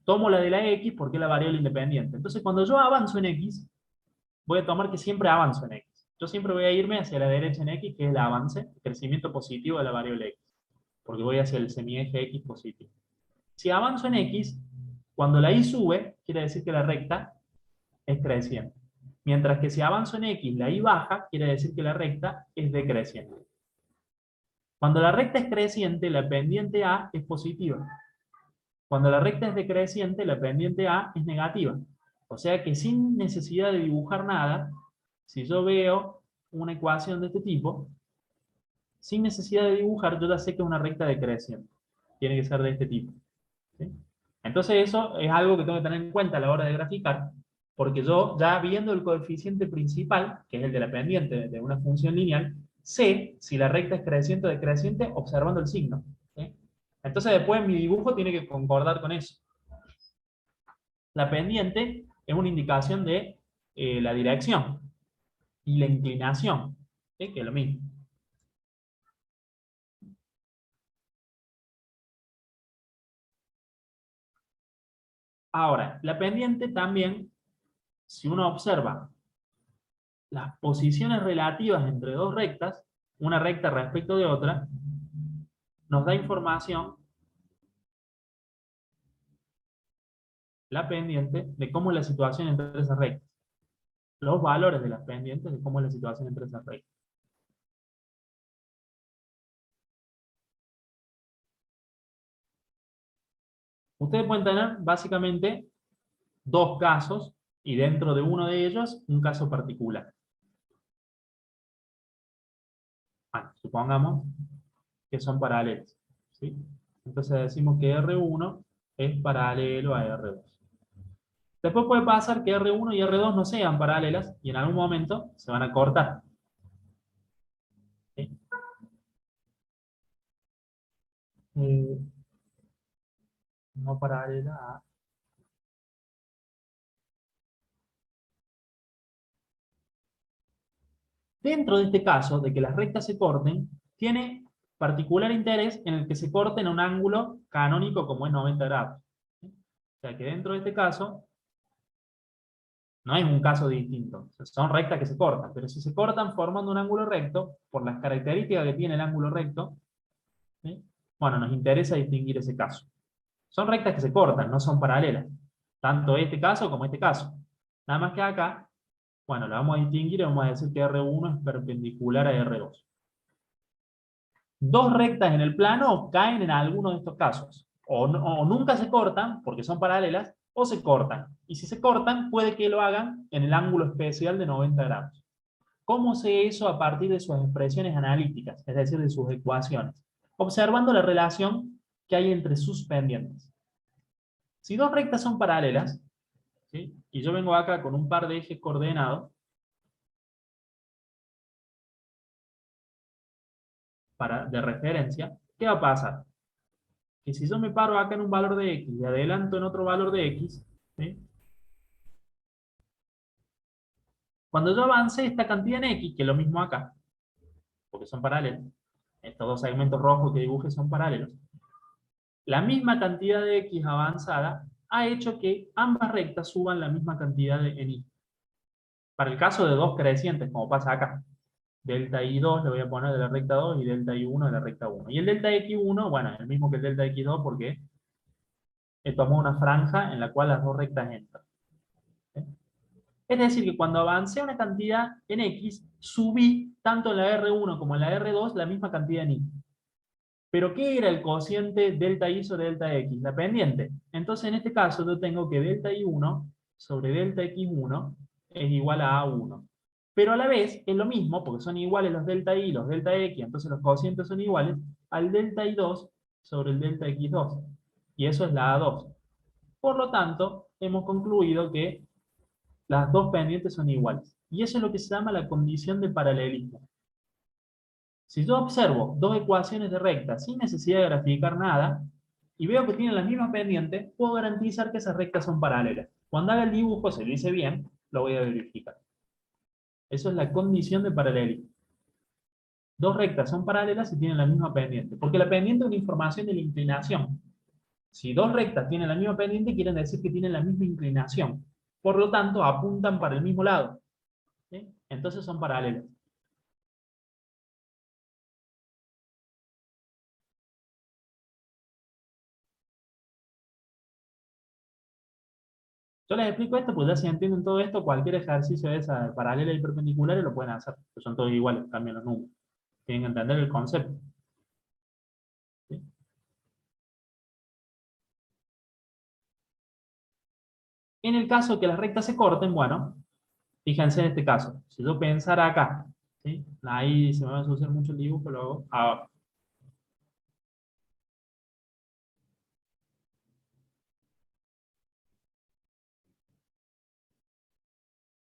Tomo la de la X porque es la variable independiente. Entonces, cuando yo avanzo en X, voy a tomar que siempre avanzo en X. Yo siempre voy a irme hacia la derecha en X, que es el avance, el crecimiento positivo de la variable X. Porque voy hacia el semieje X positivo. Si avanzo en X, cuando la Y sube, quiere decir que la recta es creciente. Mientras que si avanzo en X, la Y baja, quiere decir que la recta es decreciente. Cuando la recta es creciente, la pendiente A es positiva. Cuando la recta es decreciente, la pendiente A es negativa. O sea que sin necesidad de dibujar nada, si yo veo una ecuación de este tipo, sin necesidad de dibujar, yo ya sé que es una recta decreciente. Tiene que ser de este tipo. ¿Sí? Entonces eso es algo que tengo que tener en cuenta a la hora de graficar, porque yo ya viendo el coeficiente principal, que es el de la pendiente de una función lineal, sé si la recta es creciente o decreciente observando el signo. ¿Sí? Entonces después mi dibujo tiene que concordar con eso. La pendiente es una indicación de la dirección y la inclinación, ¿sí? Que es lo mismo. Ahora, la pendiente también, si uno observa las posiciones relativas entre dos rectas, una recta respecto de otra, nos da información la pendiente de cómo es la situación entre esas rectas. Los valores de las pendientes de cómo es la situación entre esas rectas. Ustedes pueden tener básicamente dos casos y dentro de uno de ellos un caso particular. Bueno, supongamos que son paralelos, ¿sí? Entonces decimos que R1 es paralelo a R2. Después puede pasar que R1 y R2 no sean paralelas y en algún momento se van a cortar. ¿Sí? Eh, no paralela a... Dentro de este caso, de que las rectas se corten, tiene particular interés en el que se corten a un ángulo canónico como es 90 grados. ¿Sí? O sea que dentro de este caso, no es un caso distinto. O sea, son rectas que se cortan, pero si se cortan formando un ángulo recto, por las características que tiene el ángulo recto, ¿sí? Bueno, nos interesa distinguir ese caso. Son rectas que se cortan, no son paralelas. Tanto este caso como este caso. Nada más que acá, bueno, la vamos a distinguir y vamos a decir que R1 es perpendicular a R2. Dos rectas en el plano caen en alguno de estos casos. O nunca se cortan, porque son paralelas, o se cortan. Y si se cortan, puede que lo hagan en el ángulo especial de 90 grados. ¿Cómo sé eso a partir de sus expresiones analíticas, es decir, de sus ecuaciones? Observando la relación que hay entre sus pendientes. Si dos rectas son paralelas, ¿sí? Y yo vengo acá con un par de ejes coordenados, de referencia, ¿qué va a pasar? Que si yo me paro acá en un valor de x y adelanto en otro valor de x, ¿sí? Cuando yo avance esta cantidad en x, que es lo mismo acá, porque son paralelos, estos dos segmentos rojos que dibuje son paralelos, la misma cantidad de x avanzada ha hecho que ambas rectas suban la misma cantidad en y. Para el caso de dos crecientes, como pasa acá, delta I2 le voy a poner de la recta 2 y delta I1 de la recta 1. Y el delta X1, bueno, es el mismo que el delta X2 porque tomó una franja en la cual las dos rectas entran. ¿Sí? Es decir, que cuando avancé una cantidad en X, subí tanto en la R1 como en la R2 la misma cantidad en Y. Pero ¿qué era el cociente delta I sobre delta X? La pendiente. Entonces en este caso yo tengo que delta I1 sobre delta X1 es igual a A1. Pero a la vez es lo mismo, porque son iguales los delta I y los delta X, entonces los cocientes son iguales, al delta I2 sobre el delta X2. Y eso es la A2. Por lo tanto, hemos concluido que las dos pendientes son iguales. Y eso es lo que se llama la condición de paralelismo. Si yo observo dos ecuaciones de recta sin necesidad de graficar nada, y veo que tienen la misma pendiente, puedo garantizar que esas rectas son paralelas. Cuando haga el dibujo, si lo hice bien, lo voy a verificar. Eso es la condición de paralelismo. Dos rectas son paralelas y tienen la misma pendiente, porque la pendiente es una información de la inclinación. Si dos rectas tienen la misma pendiente, quieren decir que tienen la misma inclinación. Por lo tanto, apuntan para el mismo lado. ¿Sí? Entonces son paralelas. Yo les explico esto, pues ya si entienden todo esto, cualquier ejercicio de esa paralela y perpendiculares lo pueden hacer, que son todos iguales, cambian los números. Tienen que entender el concepto. ¿Sí? En el caso que las rectas se corten, bueno, fíjense en este caso. Si yo pensara acá, ¿sí? Ahí se me va a asociar mucho el dibujo, lo hago abajo.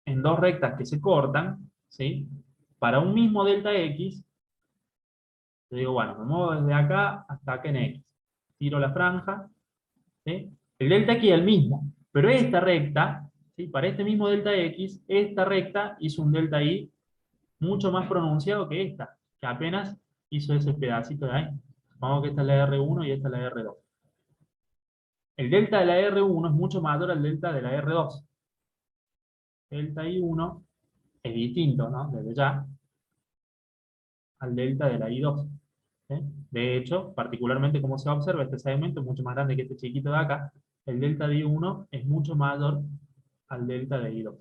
En dos rectas que se cortan, ¿sí? Para un mismo delta X, yo digo, bueno, me muevo desde acá hasta acá en X. Tiro la franja, ¿sí? El delta X es el mismo, pero esta recta, ¿sí? Para este mismo delta X, esta recta hizo un delta Y mucho más pronunciado que esta, que apenas hizo ese pedacito de ahí. Supongamos que esta es la R1 y esta es la R2. El delta de la R1 es mucho mayor al delta de la R2. Delta I1 es distinto, ¿no? Desde ya, al delta de la I2. ¿Sí? De hecho, particularmente como se observa, este segmento es mucho más grande que este chiquito de acá, el delta de I1 es mucho mayor al delta de I2.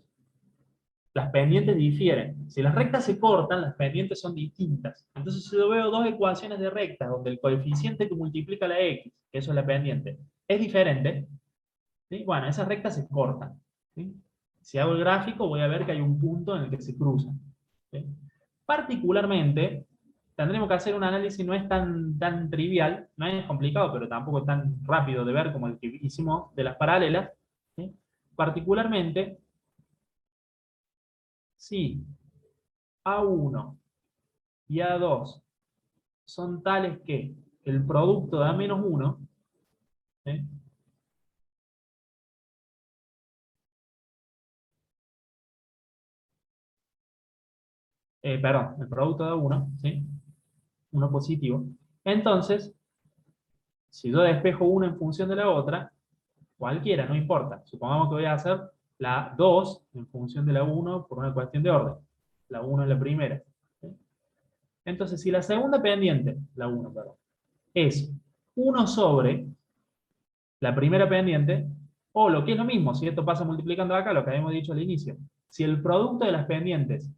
Las pendientes difieren. Si las rectas se cortan, las pendientes son distintas. Entonces, si yo veo dos ecuaciones de rectas donde el coeficiente que multiplica la x, que eso es la pendiente, es diferente, ¿sí? Bueno, esas rectas se cortan, ¿sí? Si hago el gráfico, voy a ver que hay un punto en el que se cruzan, ¿sí? Particularmente, tendremos que hacer un análisis, no es tan trivial, no es complicado, pero tampoco tan rápido de ver como el que hicimos de las paralelas, ¿sí? Particularmente, si A1 y A2 son tales que el producto da -1, ¿sí? Perdón, el producto da 1, ¿sí? 1 positivo. Entonces, si yo despejo una en función de la otra, cualquiera, no importa. Supongamos que voy a hacer la 2 en función de la 1 por una cuestión de orden. La 1 es la primera, ¿sí? Entonces, si la segunda pendiente, la 1, perdón, es 1 sobre la primera pendiente, o lo que es lo mismo, si esto pasa multiplicando acá, lo que habíamos dicho al inicio, si el producto de las pendientes,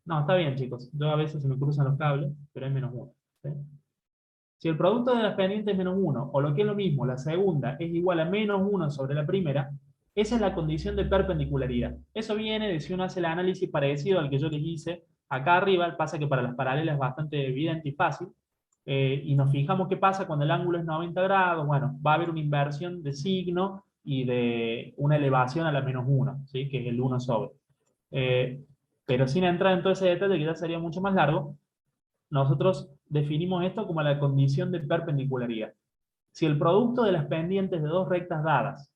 no, está bien chicos, yo a veces se me cruzan los cables, pero es -1, ¿sí? Si el producto de las pendientes es -1, o lo que es lo mismo, la segunda es igual a -1 sobre la primera, esa es la condición de perpendicularidad. Eso viene de si uno hace el análisis parecido al que yo les hice acá arriba, pasa que para las paralelas es bastante evidente y fácil, y nos fijamos qué pasa cuando el ángulo es 90 grados, bueno, va a haber una inversión de signo y de una elevación a la -1, ¿sí? Que es el 1 sobre. Eh, pero sin entrar en todo ese detalle, que ya sería mucho más largo, nosotros definimos esto como la condición de perpendicularidad. Si el producto de las pendientes de dos rectas dadas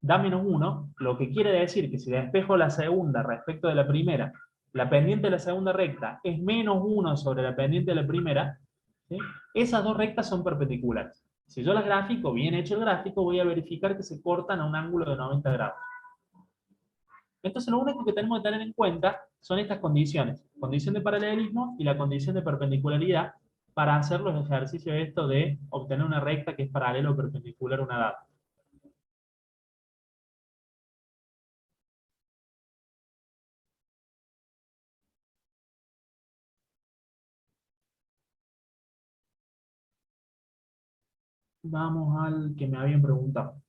da -1, lo que quiere decir que si despejo la segunda respecto de la primera, la pendiente de la segunda recta es -1 sobre la pendiente de la primera, ¿sí? Esas dos rectas son perpendiculares. Si yo las grafico, bien hecho el gráfico, voy a verificar que se cortan a un ángulo de 90 grados. Entonces lo único que tenemos que tener en cuenta son estas condiciones. Condición de paralelismo y la condición de perpendicularidad para hacer los ejercicios esto de obtener una recta que es paralela o perpendicular a una dada. Vamos al que me habían preguntado.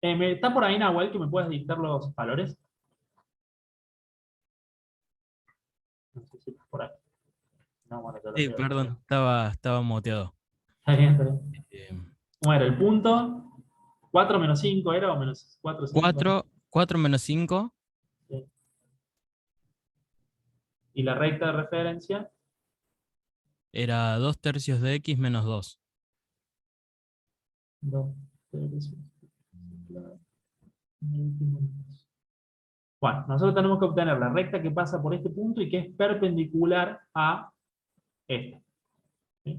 ¿Está por ahí, Nahuel, que me puedas dictar los valores? No sé si está por ahí. No, bueno, yo lo Sí, veo. perdón, estaba muteado. Está bien, está bien. Eh, ¿Cómo era el punto? 4 menos 5 era, o menos 4, 5. 4 menos 5 Sí. Y la recta de referencia, era 2/3 de x menos 2. 2, 3, bueno, nosotros tenemos que obtener la recta que pasa por este punto y que es perpendicular a esta, ¿sí?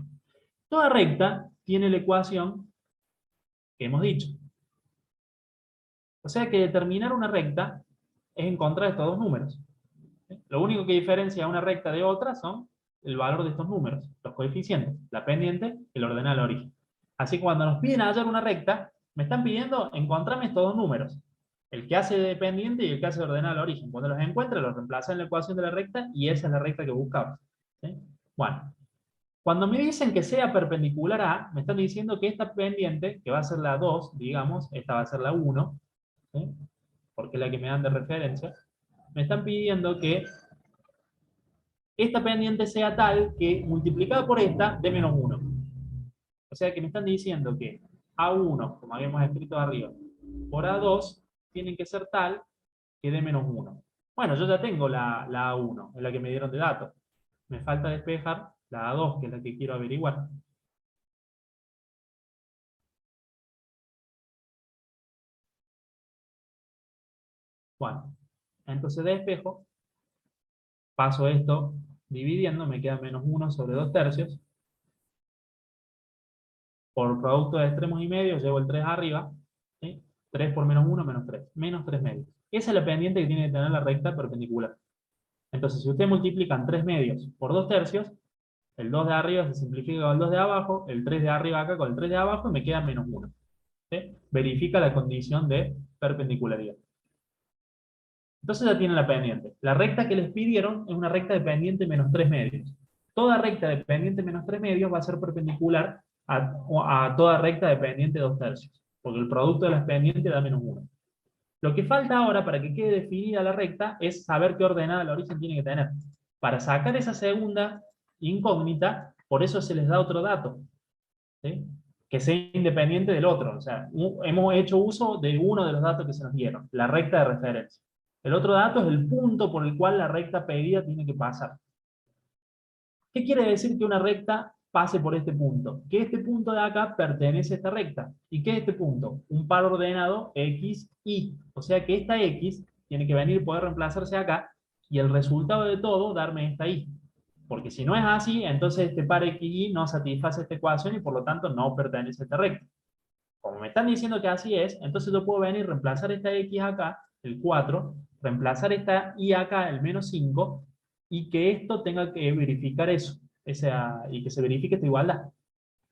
Toda recta tiene la ecuación que hemos dicho. O sea que determinar una recta es encontrar estos dos números, ¿sí? Lo único que diferencia una recta de otra son el valor de estos números, los coeficientes, la pendiente, el ordenal origen. Así que cuando nos piden hallar una recta, me están pidiendo encontrarme estos dos números, el que hace de pendiente y el que hace de ordenal origen. Cuando los encuentre, los reemplaza en la ecuación de la recta y esa es la recta que buscamos, ¿sí? Bueno, cuando me dicen que sea perpendicular a, me están diciendo que esta pendiente, que va a ser la 2, digamos, esta va a ser la 1, ¿sí? Porque es la que me dan de referencia, me están pidiendo que esta pendiente sea tal que multiplicada por esta dé -1. O sea que me están diciendo que A1, como habíamos escrito arriba, por A2 tienen que ser tal que dé -1. Bueno, yo ya tengo la A1, es la que me dieron de datos. Me falta despejar la A2, que es la que quiero averiguar. Bueno, entonces despejo, paso esto dividiendo, me queda -1 sobre 2/3. Por producto de extremos y medios, llevo el 3 arriba, ¿sí? 3 por -1, -3. -3 medios. Esa es la pendiente que tiene que tener la recta perpendicular. Entonces, si ustedes multiplican 3 medios por 2/3, el 2 de arriba se simplifica con el 2 de abajo, el 3 de arriba acá con el 3 de abajo, y me queda -1. ¿sí? Verifica la condición de perpendicularidad. Entonces ya tienen la pendiente. La recta que les pidieron es una recta de pendiente menos 3 medios. Toda recta de pendiente menos 3 medios va a ser perpendicular a toda recta de pendiente 2 tercios, porque el producto de las pendientes da menos 1. Lo que falta ahora para que quede definida la recta es saber qué ordenada el origen tiene que tener. Para sacar esa segunda incógnita, por eso se les da otro dato, ¿sí? Que sea independiente del otro. O sea, hemos hecho uso de uno de los datos que se nos dieron, la recta de referencia. El otro dato es el punto por el cual la recta pedida tiene que pasar. ¿Qué quiere decir que una recta pase por este punto? Que este punto de acá pertenece a esta recta. ¿Y qué es este punto? Un par ordenado X, Y. O sea que esta X tiene que venir y poder reemplazarse acá, y el resultado de todo darme esta Y. Porque si no es así, entonces este par X, Y no satisface esta ecuación y por lo tanto no pertenece a esta recta. Como me están diciendo que así es, entonces yo puedo venir y reemplazar esta X acá, el 4, reemplazar esta Y acá, el menos 5, y que esto tenga que verificar eso, y que se verifique esta igualdad.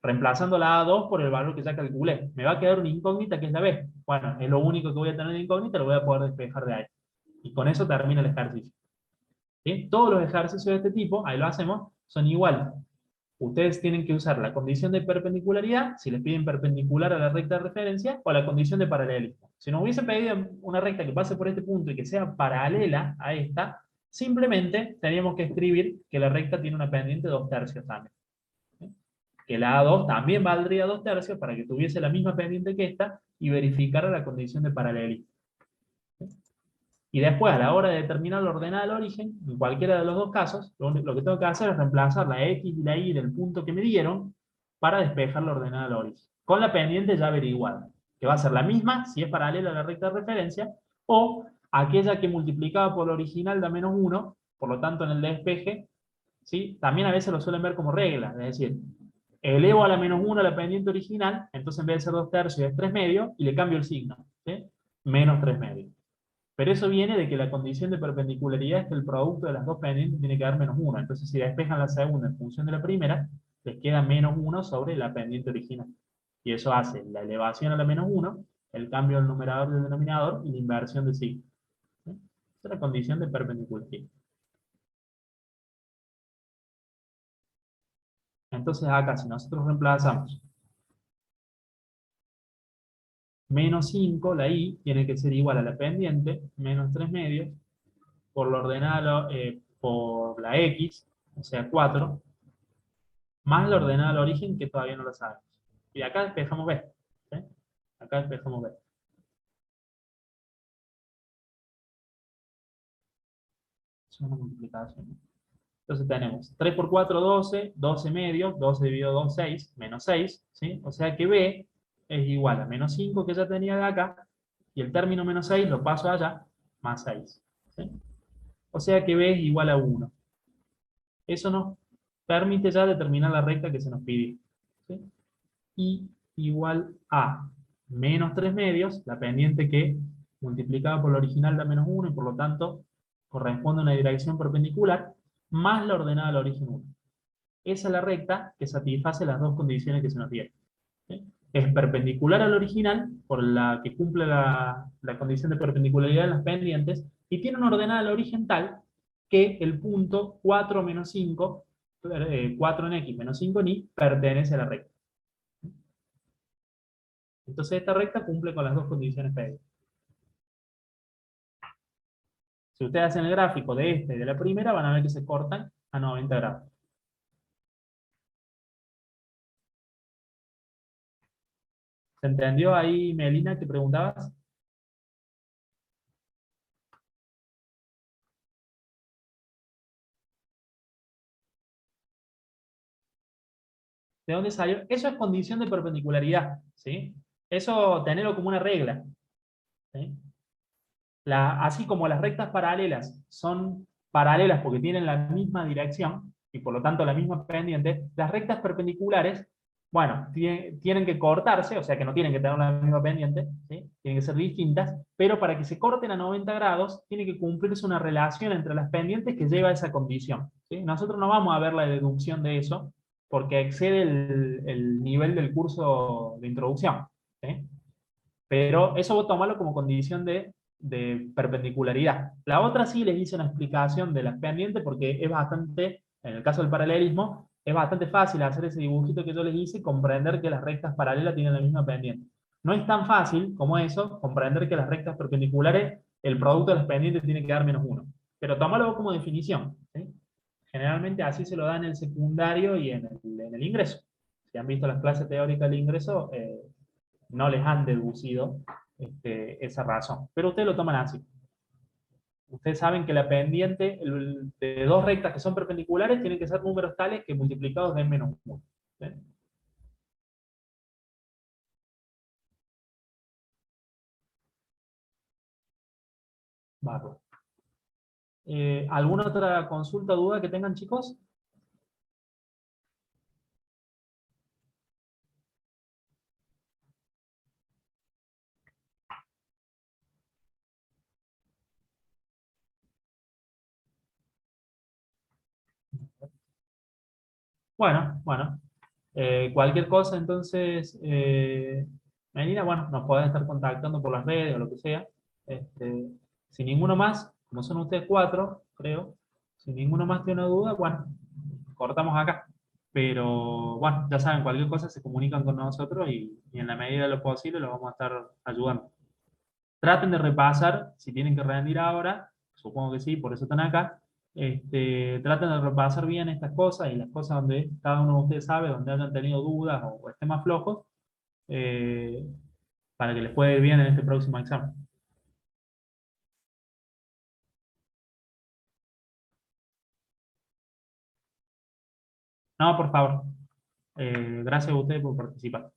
Reemplazando la A2 por el valor que ya calculé. Me va a quedar una incógnita que es la B. Bueno, es lo único que voy a tener de incógnita, lo voy a poder despejar de ahí. Y con eso termina el ejercicio. ¿Sí? Todos los ejercicios de este tipo, ahí lo hacemos, son iguales. Ustedes tienen que usar la condición de perpendicularidad, si les piden perpendicular a la recta de referencia, o la condición de paralelismo. Si nos hubiesen pedido una recta que pase por este punto y que sea paralela a esta, simplemente teníamos que escribir que la recta tiene una pendiente 2 tercios también. ¿Sí? Que la A2 también valdría 2 tercios para que tuviese la misma pendiente que esta y verificara la condición de paralelismo. Y después, a la hora de determinar la ordenada del origen, en cualquiera de los dos casos, lo que tengo que hacer es reemplazar la X y la Y del punto que me dieron para despejar la ordenada del origen. Con la pendiente ya averiguada, que va a ser la misma si es paralela a la recta de referencia, o aquella que multiplicada por la original da menos 1, por lo tanto en el despeje, ¿sí? También a veces lo suelen ver como regla, es decir, elevo a la menos 1 la pendiente original, entonces en vez de ser 2 tercios es 3 medios, y le cambio el signo, ¿sí? Menos 3 medios. Pero eso viene de que la condición de perpendicularidad es que el producto de las dos pendientes tiene que dar menos 1. Entonces, si despejan la segunda en función de la primera, les queda menos 1 sobre la pendiente original. Y eso hace la elevación a la menos 1, el cambio del numerador y del denominador y la inversión de signo. ¿Sí? Esa es la condición de perpendicularidad. Entonces, acá, si nosotros reemplazamos menos 5, la Y tiene que ser igual a la pendiente, menos 3 medios, por lo ordenado por la X, o sea 4, más la ordenada al origen que todavía no lo sabemos. Y acá despejamos B. ¿Sí? Acá despejamos B. Es una multiplicación. Entonces tenemos 3 por 4, 12, 12 medios, 12 dividido 2, 6, menos 6, ¿sí? O sea que B es igual a menos 5 que ya tenía de acá, y el término menos 6 lo paso allá, más 6. ¿Sí? O sea que B es igual a 1. Eso nos permite ya determinar la recta que se nos pidió. ¿Sí? Y igual a menos 3 medios, la pendiente que multiplicada por la original da menos 1 y por lo tanto corresponde a una dirección perpendicular, más la ordenada del origen 1. Esa es la recta que satisface las dos condiciones que se nos dieron. ¿Sí? Es perpendicular al original, por la que cumple la condición de perpendicularidad en las pendientes, y tiene una ordenada al origen tal que el punto 4 menos 5, 4 en X menos 5 en Y, pertenece a la recta. Entonces esta recta cumple con las dos condiciones pedidas. Si ustedes hacen el gráfico de esta y de la primera, van a ver que se cortan a 90 grados. ¿Se entendió ahí, Melina, que preguntabas? ¿De dónde salió? Eso es condición de perpendicularidad, ¿sí? Eso tenerlo como una regla, ¿sí? Así como las rectas paralelas son paralelas porque tienen la misma dirección y por lo tanto la misma pendiente, las rectas perpendiculares, bueno, tienen que cortarse, o sea que no tienen que tener la misma pendiente, ¿sí? Tienen que ser distintas, pero para que se corten a 90 grados, tiene que cumplirse una relación entre las pendientes que lleva a esa condición, ¿sí? Nosotros no vamos a ver la deducción de eso, porque excede el nivel del curso de introducción, ¿sí? Pero eso vos tomalo como condición de perpendicularidad. La otra sí les hice una explicación de las pendientes porque es bastante, en el caso del paralelismo, es bastante fácil hacer ese dibujito que yo les hice y comprender que las rectas paralelas tienen la misma pendiente. No es tan fácil como eso, comprender que las rectas perpendiculares, el producto de las pendientes tiene que dar -1. Pero tómalo como definición, ¿sí? Generalmente así se lo da en el secundario y en el ingreso. Si han visto las clases teóricas del ingreso, no les han deducido esa razón. Pero ustedes lo toman así. Ustedes saben que la pendiente de dos rectas que son perpendiculares tienen que ser números tales que multiplicados den -1. ¿Sí? Bárbaro. ¿Alguna otra consulta o duda que tengan, chicos? Bueno, bueno. Cualquier cosa, entonces, Melina, bueno, nos podés estar contactando por las redes o lo que sea. Este, si ninguno más, como son ustedes cuatro, creo, si ninguno más tiene una duda, bueno, cortamos acá. Pero bueno, ya saben, cualquier cosa se comunican con nosotros y en la medida de lo posible los vamos a estar ayudando. Traten de repasar, si tienen que rendir ahora, supongo que sí, por eso están acá. Traten de repasar bien estas cosas y las cosas donde cada uno de ustedes sabe, donde hayan tenido dudas o estén más flojos, eh, para que les pueda ir bien en este próximo examen. No, por favor. Gracias a ustedes por participar.